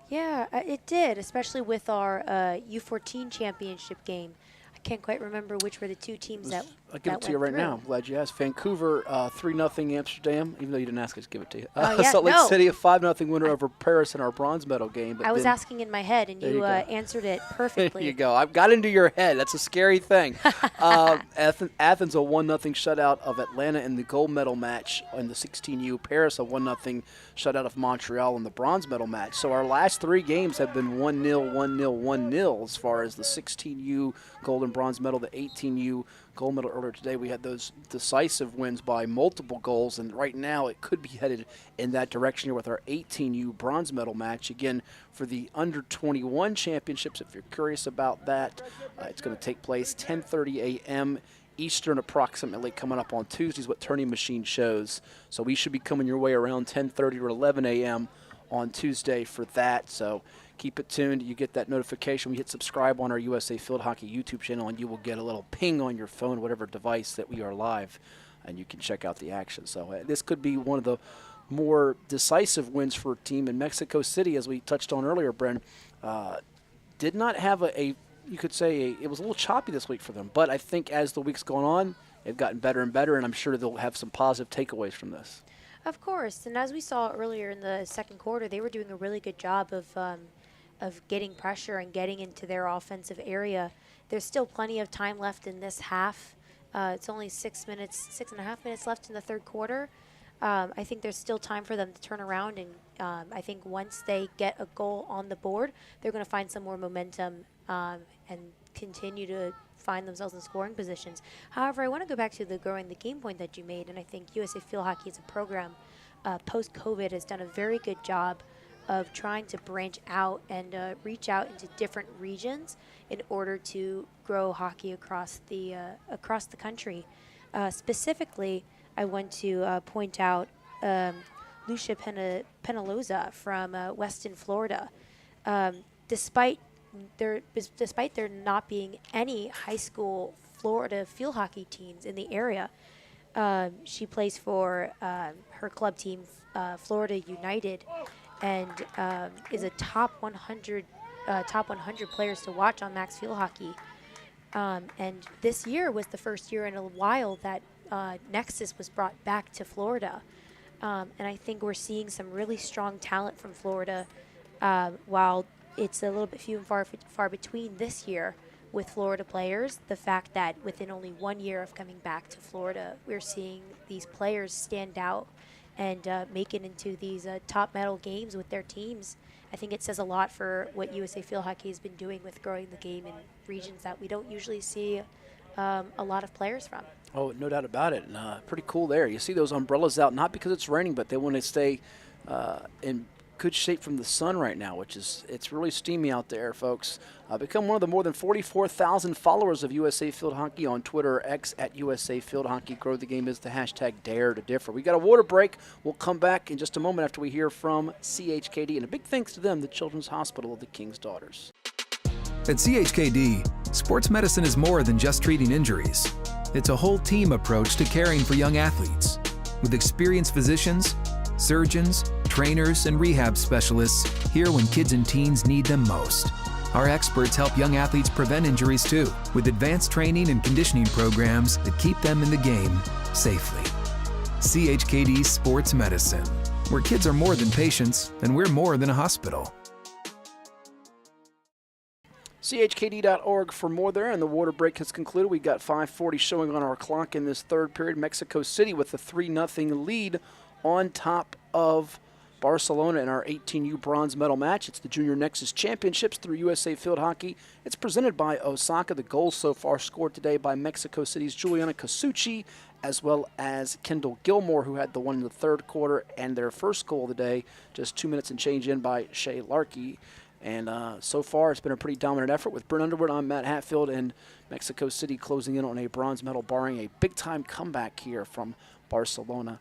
Yeah, it did, especially with our U-14 championship game. I can't quite remember which were the two teams that I'll give it to you right now. I'm glad you asked. Vancouver 3-0 Amsterdam. Even though you didn't ask, I just give it to you. Yeah, Salt Lake City a 5-0 winner over Paris in our bronze medal game. But I was asking in my head, and you answered it perfectly. There you go. I've got into your head. That's a scary thing. Athens a 1-0 shutout of Atlanta in the gold medal match in the 16U. Paris a 1-0 shutout of Montreal in the bronze medal match. So our last 3 games have been 1-0, 1-0, 1-0 as far as the 16U gold and bronze medal, the 18U gold medal earlier today. We had those decisive wins by multiple goals, and right now it could be headed in that direction here with our 18U bronze medal match. Again, for the under-21 championships, if you're curious about that, it's going to take place 10:30 a.m. Eastern approximately, coming up on Tuesdays, what Turning Machine shows. So we should be coming your way around 10:30 or 11 a.m. on Tuesday for that. So keep it tuned. You get that notification. We hit subscribe on our USA Field Hockey YouTube channel, and you will get a little ping on your phone, whatever device that we are live, and you can check out the action. So this could be one of the more decisive wins for a team in Mexico City, as we touched on earlier, Bren. Did not have you could say it was a little choppy this week for them, but I think as the week's gone on, they've gotten better and better, and I'm sure they'll have some positive takeaways from this. Of course, and as we saw earlier in the second quarter, they were doing a really good job of getting pressure and getting into their offensive area. There's still plenty of time left in this half. It's only 6.5 minutes left in the third quarter. I think there's still time for them to turn around, and I think once they get a goal on the board, they're going to find some more momentum and continue to find themselves in scoring positions. However, I want to go back to the growing the game point that you made, and I think USA Field Hockey as a program post-COVID has done a very good job of trying to branch out and reach out into different regions in order to grow hockey across the country. Specifically, I want to point out Lucia Penaloza from Weston, Florida. Despite there not being any high school Florida field hockey teams in the area, she plays for her club team, Florida United, and is a top 100 players to watch on Max Field Hockey. And this year was the first year in a while that Nexus was brought back to Florida. And I think we're seeing some really strong talent from Florida, while it's a little bit few and far between this year with Florida players. The fact that within only 1 year of coming back to Florida, we're seeing these players stand out and make it into these top medal games with their teams. I think it says a lot for what USA Field Hockey has been doing with growing the game in regions that we don't usually see a lot of players from. Oh, no doubt about it. And pretty cool there. You see those umbrellas out, not because it's raining, but they want to stay in good shape from the sun right now, it's really steamy out there, folks. Become one of the more than 44,000 followers of USA Field Hockey on Twitter or X at USA Field Hockey. Grow the game is the hashtag Dare to Differ. We got a water break. We'll come back in just a moment after we hear from CHKD. And a big thanks to them, the Children's Hospital of the King's Daughters. At CHKD, sports medicine is more than just treating injuries. It's a whole team approach to caring for young athletes. With experienced physicians, surgeons, trainers, and rehab specialists here when kids and teens need them most. Our experts help young athletes prevent injuries too, with advanced training and conditioning programs that keep them in the game safely. CHKD Sports Medicine, where kids are more than patients and we're more than a hospital. CHKD.org for more there, and the water break has concluded. We got 5:40 showing on our clock in this third period. Mexico City with a 3-0 lead on top of Barcelona in our 18U bronze medal match. It's the Junior Nexus Championships through USA Field Hockey. It's presented by Osaka. The goals so far scored today by Mexico City's Juliana Casucci, as well as Kendall Gilmore, who had the one in the third quarter, and their first goal of the day, just 2 minutes and change in by Shea Larkey. And so far, it's been a pretty dominant effort with Brent Underwood. I'm Matt Hatfield, and Mexico City closing in on a bronze medal, barring a big-time comeback here from Barcelona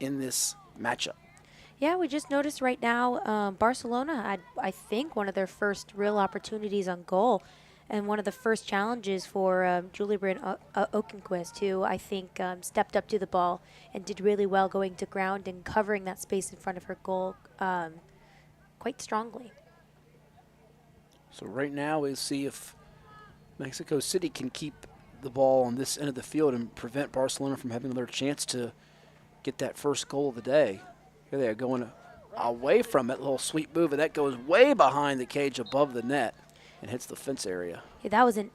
in this matchup. Yeah, we just noticed right now Barcelona had, I think, one of their first real opportunities on goal, and one of the first challenges for Julie Bryn Okenquist, who I think stepped up to the ball and did really well going to ground and covering that space in front of her goal quite strongly. So right now we'll see if Mexico City can keep the ball on this end of the field and prevent Barcelona from having another chance to get that first goal of the day. Here they are going away from it. Little sweep move, and that goes way behind the cage above the net and hits the fence area. Yeah,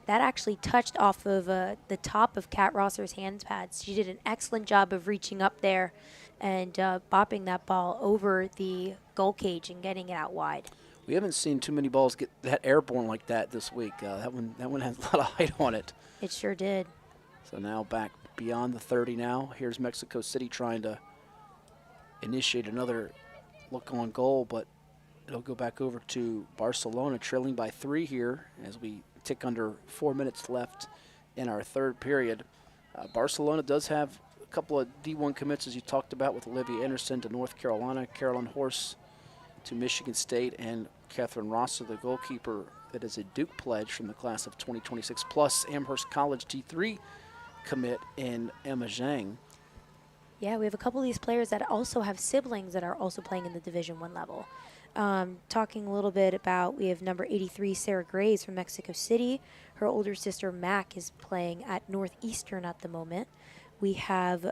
that actually touched off of the top of Kat Rosser's hand pads. She did an excellent job of reaching up there and bopping that ball over the goal cage and getting it out wide. We haven't seen too many balls get that airborne like that this week. That one has a lot of height on it. It sure did. So now back beyond the 30 now. Here's Mexico City trying to initiate another look on goal, but it'll go back over to Barcelona, trailing by 3 here as we tick under 4 minutes left in our third period. Barcelona does have a couple of D1 commits, as you talked about, with Olivia Anderson to North Carolina, Carolyn Horse to Michigan State, and Catherine Rosser, the goalkeeper that is a Duke pledge from the class of 2026, plus Amherst College D3 commit in Emma Zhang. Yeah, we have a couple of these players that also have siblings that are also playing in the Division I level. Talking a little bit about, we have number 83, Sarah Graves from Mexico City. Her older sister, Mac, is playing at Northeastern at the moment. We have,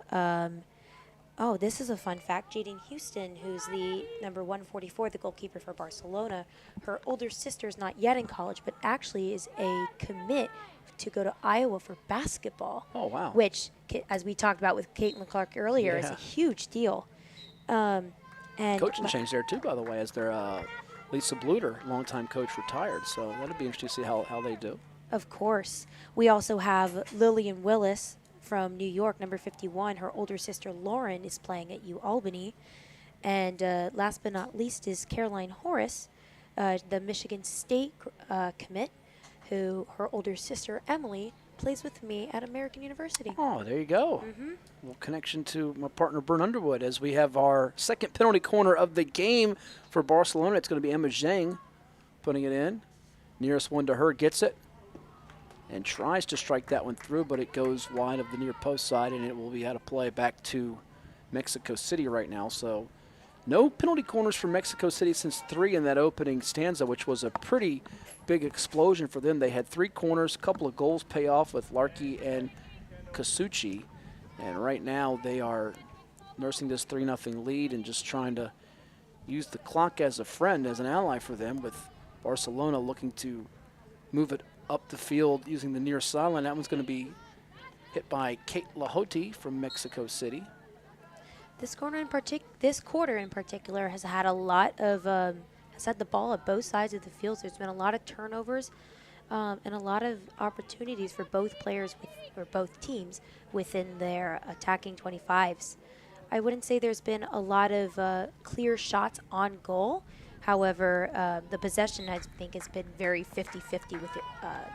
this is a fun fact, Jaden Houston, who's the number 144, the goalkeeper for Barcelona. Her older sister is not yet in college, but actually is a commit to go to Iowa for basketball. Oh, wow. Which, as we talked about with Caitlin Clark earlier, is a huge deal. And coaching change there, too, by the way, as their Lisa Bluter, longtime coach, retired. So that'll be interesting to see how they do. Of course. We also have Lillian Willis from New York, number 51. Her older sister Lauren is playing at U-Albany. And last but not least is Caroline Horace, the Michigan State commit, who her older sister Emily plays with me at American University. Oh, there you go. Well, connection to my partner, Bern Underwood, as we have our second penalty corner of the game for Barcelona. It's going to be Emma Zhang putting it in. Nearest one to her gets it and tries to strike that one through, but it goes wide of the near post side, and it will be out of play back to Mexico City right now. So no penalty corners for Mexico City since 3 in that opening stanza, which was a pretty big explosion for them. They had 3 corners, a couple of goals pay off with Larkey and Kasuchi. And right now they are nursing this 3-0 lead and just trying to use the clock as a friend, as an ally for them, with Barcelona looking to move it up the field using the near sideline. That one's going to be hit by Kate Lahoti from Mexico City. This quarter in particular has had a lot of has had the ball at both sides of the field. So there's been a lot of turnovers and a lot of opportunities for both players or both teams within their attacking 25s. I wouldn't say there's been a lot of clear shots on goal. However, the possession, I think, has been very 50-50 with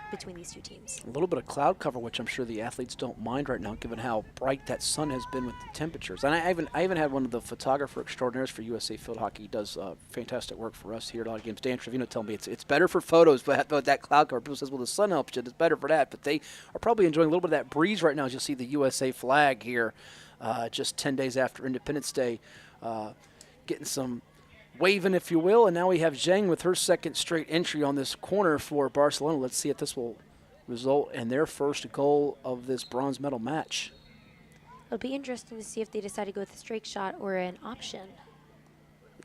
between these two teams. A little bit of cloud cover, which I'm sure the athletes don't mind right now, given how bright that sun has been with the temperatures. And I even had one of the photographer extraordinaires for USA Field Hockey. He does fantastic work for us here at a lot of games. Dan Trevino told me it's better for photos, but that cloud cover. People says, well, the sun helps you. It's better for that. But they are probably enjoying a little bit of that breeze right now as you'll see the USA flag here just 10 days after Independence Day, getting some waving, if you will. And now we have Zhang with her second straight entry on this corner for Barcelona. Let's see if this will result in their first goal of this bronze medal match. It'll be interesting to see if they decide to go with a straight shot or an option.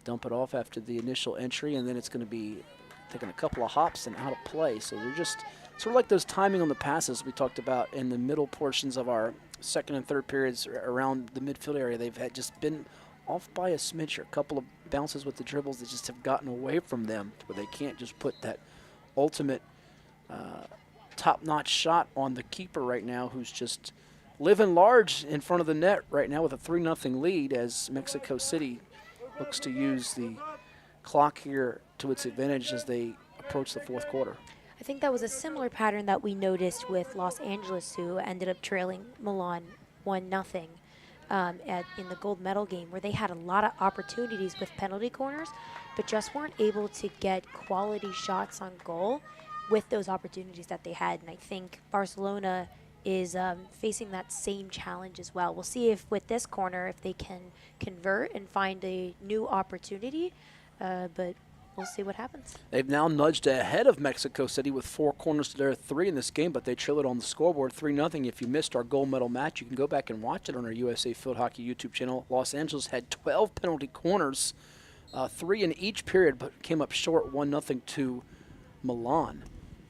Dump it off after the initial entry, and then it's going to be taking a couple of hops and out of play. So they're just sort of like those timing on the passes we talked about in the middle portions of our second and third periods around the midfield area. They've had just been off by a smidge, or a couple of bounces with the dribbles that just have gotten away from them, where they can't just put that ultimate top-notch shot on the keeper right now, who's just living large in front of the net right now with a 3-0 lead, as Mexico City looks to use the clock here to its advantage as they approach the fourth quarter. I think that was a similar pattern that we noticed with Los Angeles, who ended up trailing Milan 1-0. In the gold medal game, where they had a lot of opportunities with penalty corners, but just weren't able to get quality shots on goal with those opportunities that they had. And I think Barcelona is facing that same challenge as well. We'll see if with this corner, if they can convert and find a new opportunity, but we'll see what happens. They've now nudged ahead of Mexico City with 4 corners to their 3 in this game, but they trail it on the scoreboard 3-0. If you missed our gold medal match, you can go back and watch it on our USA Field Hockey YouTube channel. Los Angeles had 12 penalty corners, 3 in each period, but came up short 1-0 to Milan.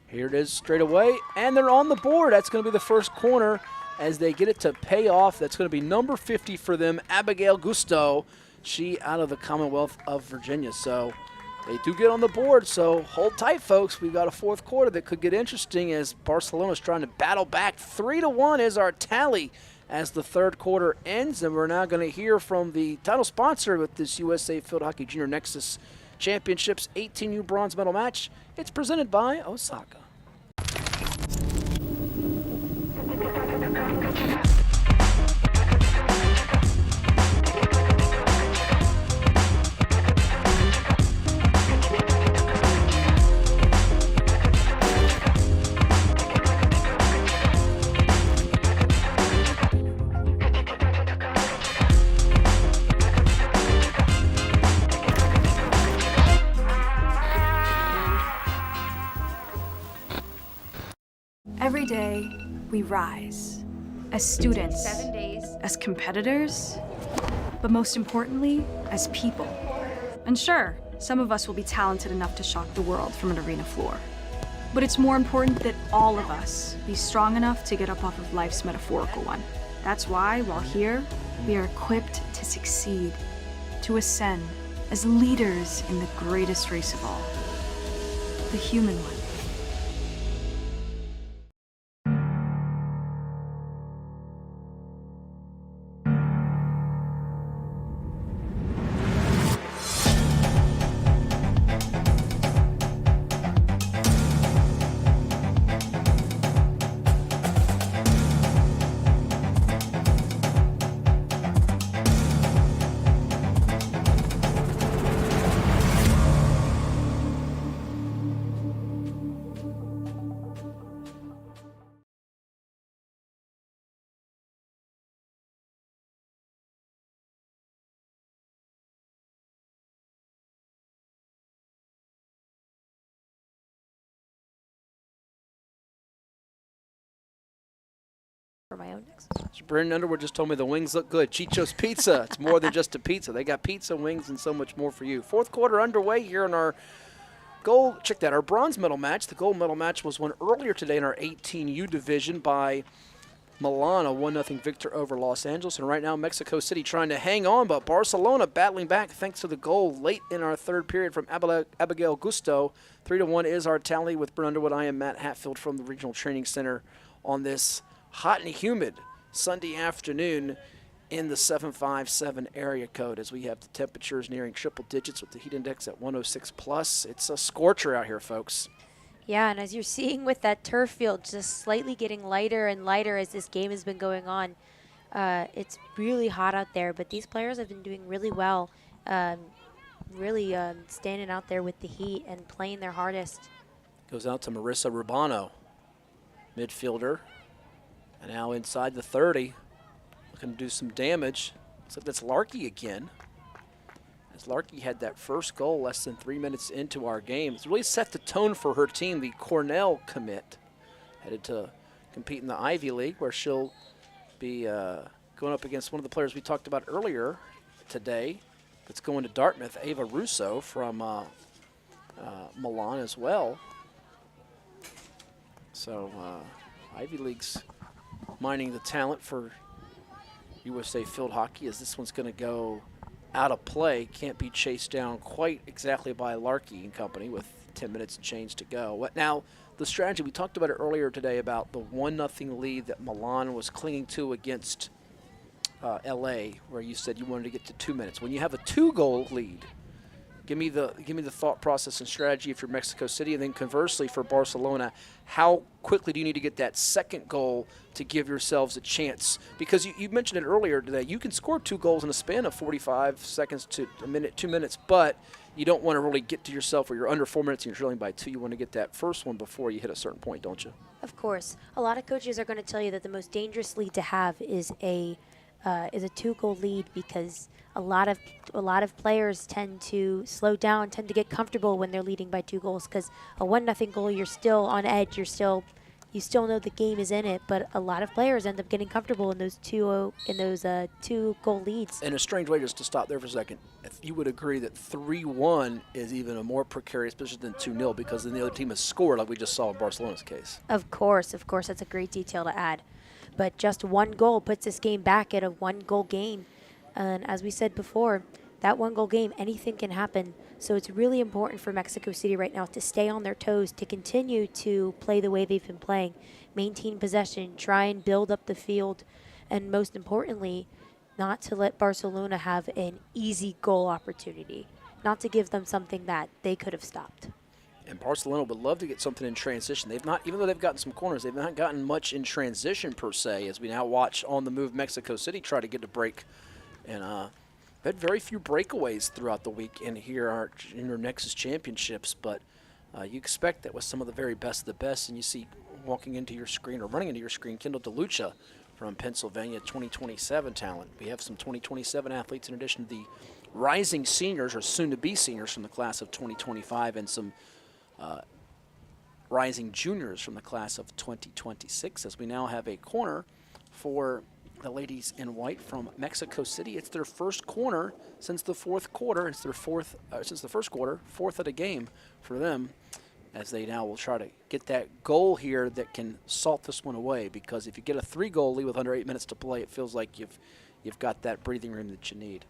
Here it is straight away, and they're on the board. That's going to be the first corner as they get it to pay off. That's going to be number 50 for them, Abigail Gusto. She out of the Commonwealth of Virginia. So they do get on the board, so hold tight, folks. We've got a fourth quarter that could get interesting as Barcelona's trying to battle back. 3-1 is our tally as the third quarter ends, and we're now going to hear from the title sponsor with this USA Field Hockey Junior Nexus Championships 18U bronze medal match. It's presented by Osaka. Every day, we rise. As students, 7 days, as competitors, but most importantly, as people. And sure, some of us will be talented enough to shock the world from an arena floor. But it's more important that all of us be strong enough to get up off of life's metaphorical one. That's why, while here, we are equipped to succeed, to ascend as leaders in the greatest race of all, the human one. for my own Nexus. So Brandon Underwood just told me the wings look good. Chicho's Pizza. It's more than just a pizza. They got pizza, wings, and so much more for you. Fourth quarter underway here in our gold. Check that. Our bronze medal match. The gold medal match was won earlier today in our 18U division by Milan, a 1-0 victor over Los Angeles. And right now, Mexico City trying to hang on, but Barcelona battling back thanks to the goal late in our third period from Abigail Gusto. 3-1 is our tally with Brent Underwood. I am Matt Hatfield from the Regional Training Center on this hot and humid Sunday afternoon in the 757 area code as we have the temperatures nearing triple digits with the heat index at 106 plus. It's a scorcher out here, folks. Yeah, and as you're seeing with that turf field just slightly getting lighter and lighter as this game has been going on, it's really hot out there, but these players have been doing really well, really standing out there with the heat and playing their hardest. Goes out to Marissa Rubano, midfielder, and now inside the 30, looking to do some damage. Looks like that's Larkey again. As Larkey had that first goal less than 3 minutes into our game. It's really set the tone for her team, the Cornell commit. Headed to compete in the Ivy League where she'll be going up against one of the players we talked about earlier today that's going to Dartmouth, Ava Russo from Milan as well. So Ivy League's mining the talent for USA Field Hockey as this one's going to go out of play. Can't be chased down quite exactly by Larkey and company with 10 minutes and change to go. Now, the strategy, we talked about it earlier today about the 1-0 lead that Milan was clinging to against LA, where you said you wanted to get to 2 minutes. When you have a 2-goal lead, give me the thought process and strategy if you're Mexico City, and then conversely for Barcelona, how quickly do you need to get that second goal to give yourselves a chance? Because you mentioned it earlier today, you can score 2 goals in a span of 45 seconds to a minute, 2 minutes, but you don't want to really get to yourself where you're under 4 minutes and you're trailing by 2. You want to get that first one before you hit a certain point, don't you? Of course. A lot of coaches are going to tell you that the most dangerous lead to have is a 2-goal lead, because a lot of players tend to slow down, tend to get comfortable when they're leading by 2 goals, because a 1-0 goal, you're still on edge, you still know the game is in it, but a lot of players end up getting comfortable in those 2-goal leads. In a strange way, just to stop there for a second, if you would agree that 3-1 is even a more precarious position than 2-0, because then the other team has scored, like we just saw in Barcelona's case. Of course, that's a great detail to add. But just 1 goal puts this game back at a 1-goal game. And as we said before, that 1-goal game, anything can happen. So it's really important for Mexico City right now to stay on their toes, to continue to play the way they've been playing, maintain possession, try and build up the field, and most importantly, not to let Barcelona have an easy goal opportunity, not to give them something that they could have stopped. And Barcelona would love to get something in transition. They've not, even though they've gotten some corners, they've not gotten much in transition per se, as we now watch on the move Mexico City try to get a break. And had very few breakaways throughout the weekend here in our Nexus championships, but you expect that with some of the very best of the best, and you see walking into your screen or running into your screen, Kendall DeLucia from Pennsylvania, 2027 talent. We have some 2027 athletes in addition to the rising seniors or soon-to-be seniors from the class of 2025 and some rising juniors from the class of 2026, as we now have a corner for the ladies in white from Mexico City. It's their first corner since the fourth quarter. It's their fourth since the first quarter, fourth of the game for them, as they now will try to get that goal here that can salt this one away, because if you get a 3-goal lead with under 8 minutes to play, it feels like you've got that breathing room that you need.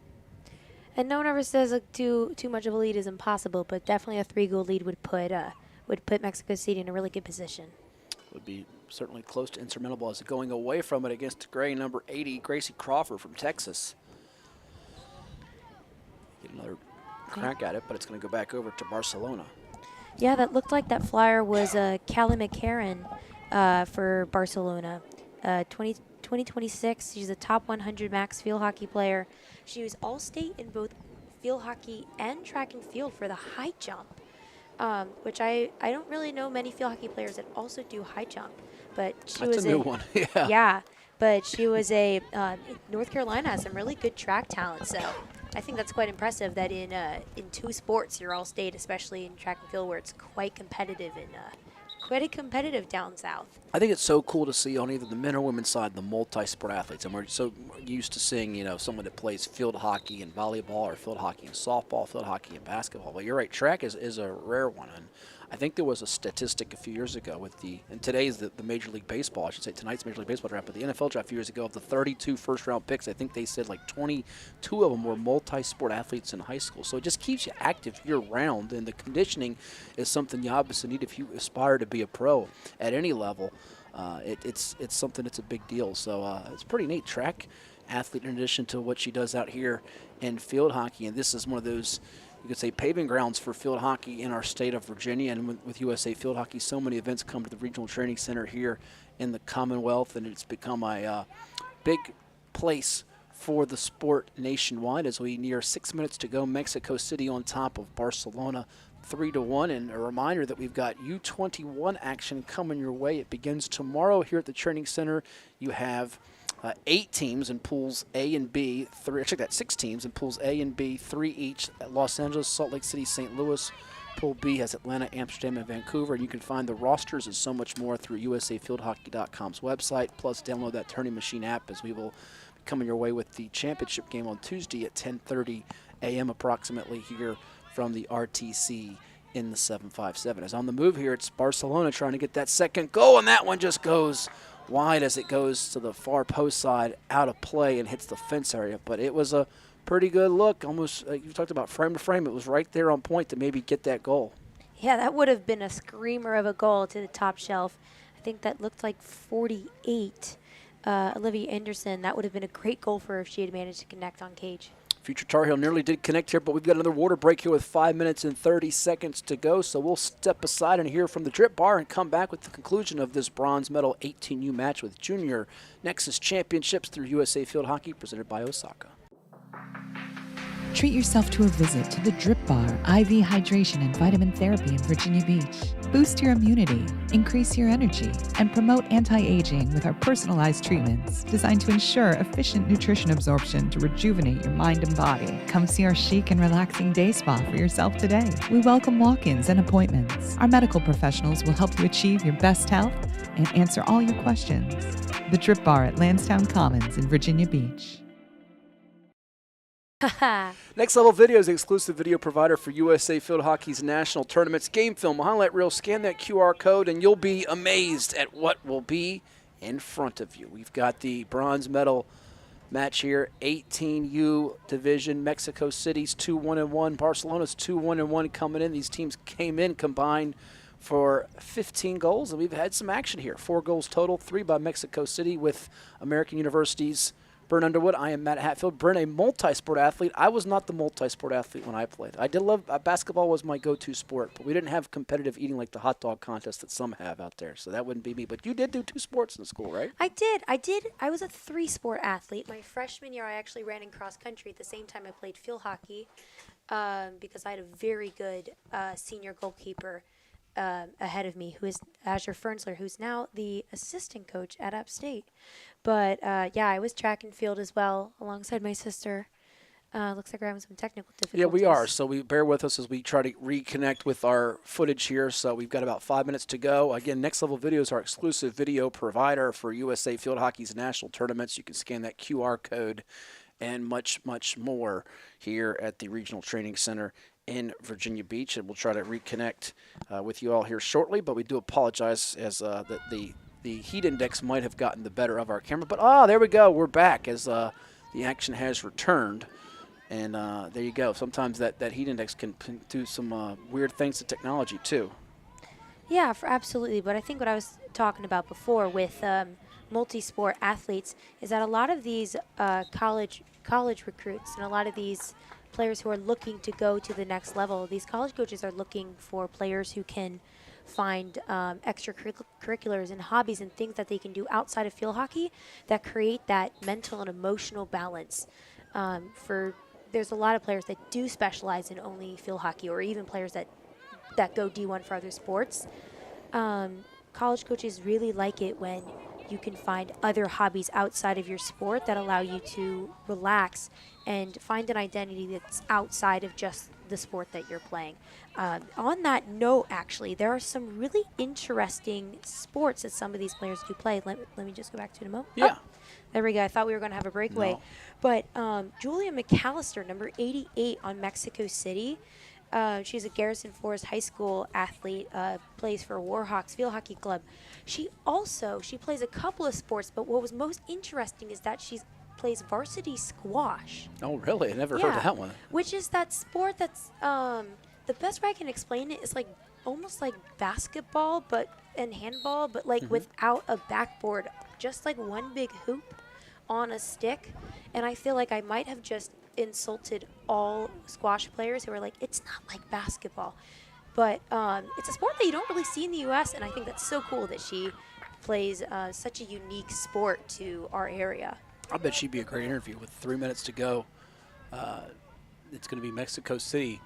And no one ever says too much of a lead is impossible, but definitely a 3-goal lead would put Mexico City in a really good position. Would be certainly close to insurmountable as going away from it against gray number 80, Gracie Crawford from Texas. Get another crack at it, but it's going to go back over to Barcelona. Yeah, that looked like that flyer was Callie McCarran for Barcelona. 2026, she's a top 100 max field hockey player. She was all-state in both field hockey and track and field for the high jump, which I don't really know many field hockey players that also do high jump. But she That's was a new one, yeah. Yeah, but she was North Carolina has some really good track talent, so I think that's quite impressive that in 2 sports you're all-state, especially in track and field where it's quite competitive and quite a competitive down south. I think it's so cool to see on either the men or women's side the multi-sport athletes, and we're so used to seeing someone that plays field hockey and volleyball, or field hockey and softball, field hockey and basketball. But you're right, track is a rare one, and I think there was a statistic a few years ago with and today's the Major League Baseball, I should say tonight's Major League Baseball draft, but the NFL draft a few years ago, of the 32 first-round picks, I think they said like 22 of them were multi-sport athletes in high school. So it just keeps you active year-round, and the conditioning is something you obviously need if you aspire to be a pro at any level. It's something that's a big deal. So it's pretty neat. Track athlete in addition to what she does out here in field hockey, and this is one of those, you could say, paving grounds for field hockey in our state of Virginia. And with USA Field Hockey, so many events come to the Regional Training Center here in the Commonwealth, and it's become a big place for the sport nationwide as we near 6 minutes to go. Mexico City on top of Barcelona 3-1. And a reminder that we've got U-21 action coming your way. It begins tomorrow here at the Training Center. You have 8 teams in pools A and B, 6 teams in pools A and B, 3 each. Los Angeles, Salt Lake City, St. Louis. Pool B has Atlanta, Amsterdam, and Vancouver. And you can find the rosters and so much more through usafieldhockey.com's website. Plus, download that Turning Machine app, as we will be coming your way with the championship game on Tuesday at 10:30 a.m. approximately here from the RTC in the 757. As on the move here, it's Barcelona trying to get that second goal, and that one just goes wide as it goes to the far post side, out of play, and hits the fence area. But it was a pretty good look, almost you talked about frame to frame. It was right there on point to maybe get that goal. Yeah, that would have been a screamer of a goal to the top shelf. I think that looked like 48. Olivia Anderson, that would have been a great goal for her if she had managed to connect on cage. Future Tar Heel nearly did connect here, but we've got another water break here with 5 minutes and 30 seconds to go. So we'll step aside and hear from the Drip Bar and come back with the conclusion of this bronze medal 18U match with Junior Nexus Championships through USA Field Hockey, presented by Osaka. Treat yourself to a visit to the Drip Bar IV Hydration and Vitamin Therapy in Virginia Beach. Boost your immunity, increase your energy, and promote anti-aging with our personalized treatments designed to ensure efficient nutrition absorption to rejuvenate your mind and body. Come see our chic and relaxing day spa for yourself today. We welcome walk-ins and appointments. Our medical professionals will help you achieve your best health and answer all your questions. The Drip Bar at Lansdowne Commons in Virginia Beach. Next Level Video is the exclusive video provider for USA Field Hockey's national tournaments. Game film, highlight reel, scan that QR code, and you'll be amazed at what will be in front of you. We've got the bronze medal match here, 18U division. Mexico City's 2-1-1. Barcelona's 2-1-1 coming in. These teams came in combined for 15 goals, and we've had some action here. 4 goals total, 3 by Mexico City with American University's Bryn Underwood. I am Matt Hatfield. Bryn, a multi-sport athlete. I was not the multi-sport athlete when I played. I did love basketball was my go-to sport, but we didn't have competitive eating like the hot dog contest that some have out there, so that wouldn't be me. But you did do 2 sports in school, right? I did. I was a 3-sport athlete. My freshman year, I actually ran in cross country at the same time I played field hockey because I had a very good senior goalkeeper ahead of me, who is Azure Fernsler, who's now the assistant coach at App State. But yeah, I was track and field as well alongside my sister. Looks like we're having some technical difficulties. Yeah, we are. So we bear with us as we try to reconnect with our footage here. So we've got about 5 minutes to go. Again, Next Level Video is our exclusive video provider for USA Field Hockey's national tournaments. You can scan that QR code and much, much more here at the Regional Training Center in Virginia Beach. And we'll try to reconnect with you all here shortly. But we do apologize as the heat index might have gotten the better of our camera. But, there we go. We're back as the action has returned. And there you go. Sometimes that heat index can do some weird things to technology, too. Yeah, absolutely. But I think what I was talking about before with multi-sport athletes is that a lot of these college recruits and a lot of these players who are looking to go to the next level, these college coaches are looking for players who can find extracurriculars and hobbies and things that they can do outside of field hockey that create that mental and emotional balance. There's a lot of players that do specialize in only field hockey, or even players that go D1 for other sports. College coaches really like it when you can find other hobbies outside of your sport that allow you to relax and find an identity that's outside of just the sport that you're playing. On that note, actually, there are some really interesting sports that some of these players do play. Let me just go back to it a moment. Yeah. Oh, there we go. I thought we were going to have a breakaway. No. But Julia McAllister, number 88 on Mexico City. She's a Garrison Forest High School athlete, plays for Warhawks Field Hockey Club. She plays a couple of sports, but what was most interesting is that she plays varsity squash. Oh, really? I never heard of that one. Which is that sport that's, the best way I can explain it is like almost like basketball and handball, but like without a backboard, just like one big hoop on a stick. And I feel like I might have just insulted all squash players who are like, it's not like basketball. But it's a sport that you don't really see in the U.S., and I think that's so cool that she plays such a unique sport to our area. I bet she'd be a great interview with 3 minutes to go. It's going to be Mexico City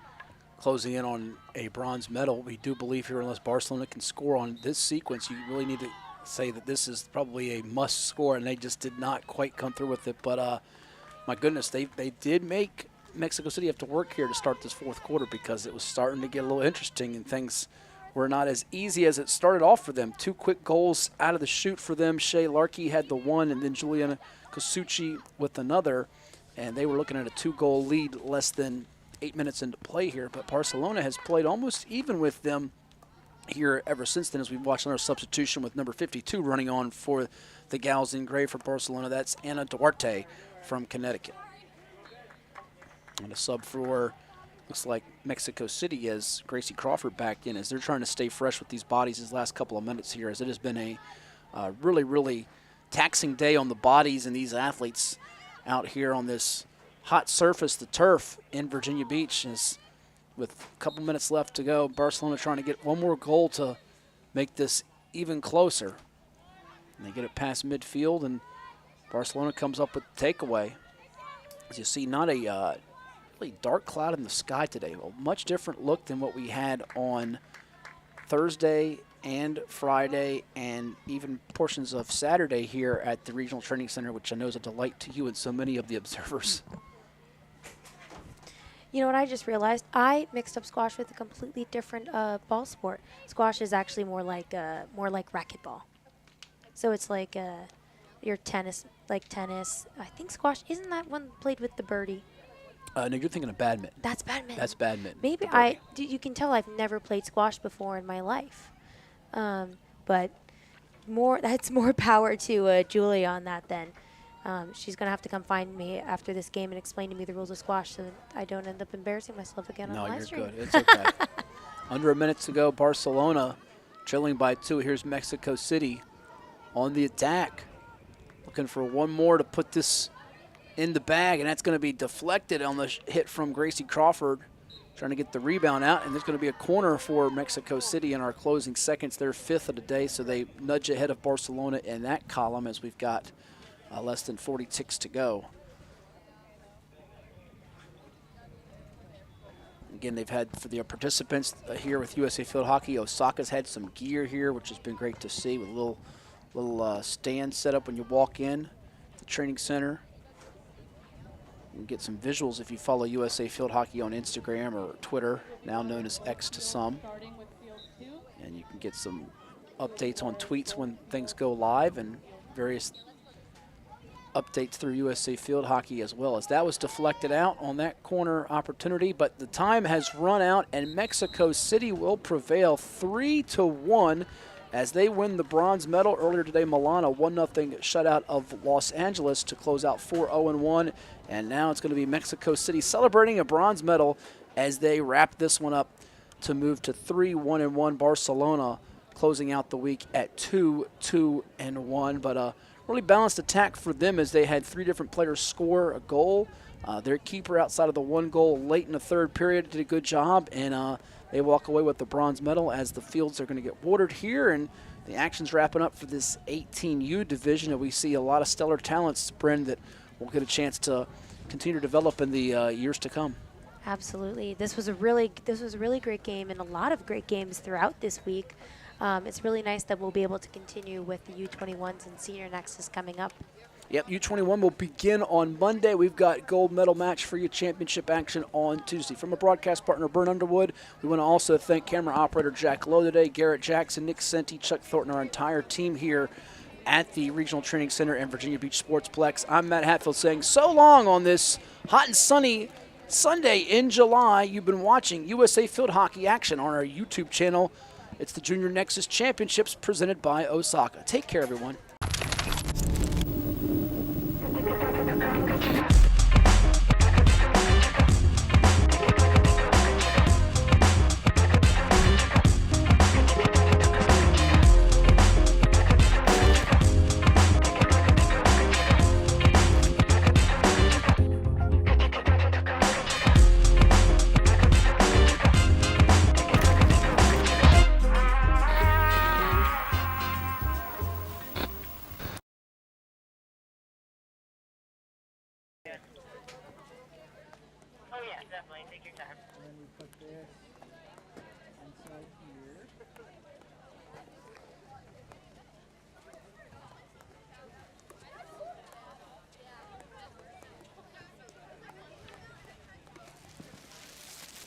closing in on a bronze medal. We do believe here, unless Barcelona can score on this sequence, you really need to say that this is probably a must score, and they just did not quite come through with it. But my goodness, they did make Mexico City have to work here to start this fourth quarter, because it was starting to get a little interesting and things were not as easy as it started off for them. 2 quick goals out of the chute for them. Shea Larkey had the one, and then Juliana Kosuchi with another, and they were looking at a 2-goal lead less than 8 minutes into play here. But Barcelona has played almost even with them here ever since then, as we've watched another substitution with number 52 running on for the gals in gray for Barcelona. That's Anna Duarte from Connecticut. And a sub for, looks like Mexico City, as Gracie Crawford back in, as they're trying to stay fresh with these bodies these last couple of minutes here, as it has been a really, really taxing day on the bodies and these athletes out here on this hot surface, the turf in Virginia Beach. As with a couple minutes left to go, Barcelona trying to get one more goal to make this even closer. And they get it past midfield, and Barcelona comes up with the takeaway. As you see, not a really dark cloud in the sky today. A much different look than what we had on Thursday and Friday, and even portions of Saturday here at the Regional Training Center, which I know is a delight to you and so many of the observers. You know what I just realized? I mixed up squash with a completely different ball sport. Squash is actually more like racquetball. So it's like your tennis, like tennis. I think squash, isn't that one played with the birdie? No, you're thinking of badminton. That's badminton. That's badminton. Maybe you can tell I've never played squash before in my life. But that's more power to Julia on that then. She's going to have to come find me after this game and explain to me the rules of squash so that I don't end up embarrassing myself again on the live stream. No, you're good. It's okay. Under a minute to go, Barcelona trailing by 2. Here's Mexico City on the attack, looking for one more to put this in the bag, and that's going to be deflected on the hit from Gracie Crawford, trying to get the rebound out, and there's going to be a corner for Mexico City in our closing seconds. They're 5th of the day, so they nudge ahead of Barcelona in that column as we've got less than 40 ticks to go. Again, they've had, for the participants here with USA Field Hockey, Osaka's had some gear here, which has been great to see, with a little stand set up when you walk in the training center. You can get some visuals if you follow USA Field Hockey on Instagram or Twitter, now known as X to some. And you can get some updates on tweets when things go live, and various updates through USA Field Hockey as well. As that was deflected out on that corner opportunity, but the time has run out, and Mexico City will prevail 3-1 as they win the bronze medal. Earlier today, Milan, a 1-0 shutout of Los Angeles to close out 4-0-1, and now it's going to be Mexico City celebrating a bronze medal as they wrap this one up to move to 3-1-1. Barcelona closing out the week at 2-2-1, but really balanced attack for them as they had 3 different players score a goal. Their keeper outside of the 1 goal late in the third period did a good job, and they walk away with the bronze medal as the fields are going to get watered here, and the action's wrapping up for this 18U division, and we see a lot of stellar talents, Bryn, that will get a chance to continue to develop in the years to come. Absolutely. This was a really great game, and a lot of great games throughout this week. It's really nice that we'll be able to continue with the U21s and Senior Nexus coming up. Yep, U21 will begin on Monday. We've got gold medal match for you, championship action on Tuesday. From a broadcast partner, Bern Underwood, we want to also thank camera operator Jack Lowe today, Garrett Jackson, Nick Senti, Chuck Thornton, our entire team here at the Regional Training Center and Virginia Beach Sportsplex. I'm Matt Hatfield saying so long on this hot and sunny Sunday in July. You've been watching USA Field Hockey action on our YouTube channel. It's the Junior Nexus Championships presented by Osaka. Take care, everyone. Oh yeah, definitely. Take your time. And then we put this.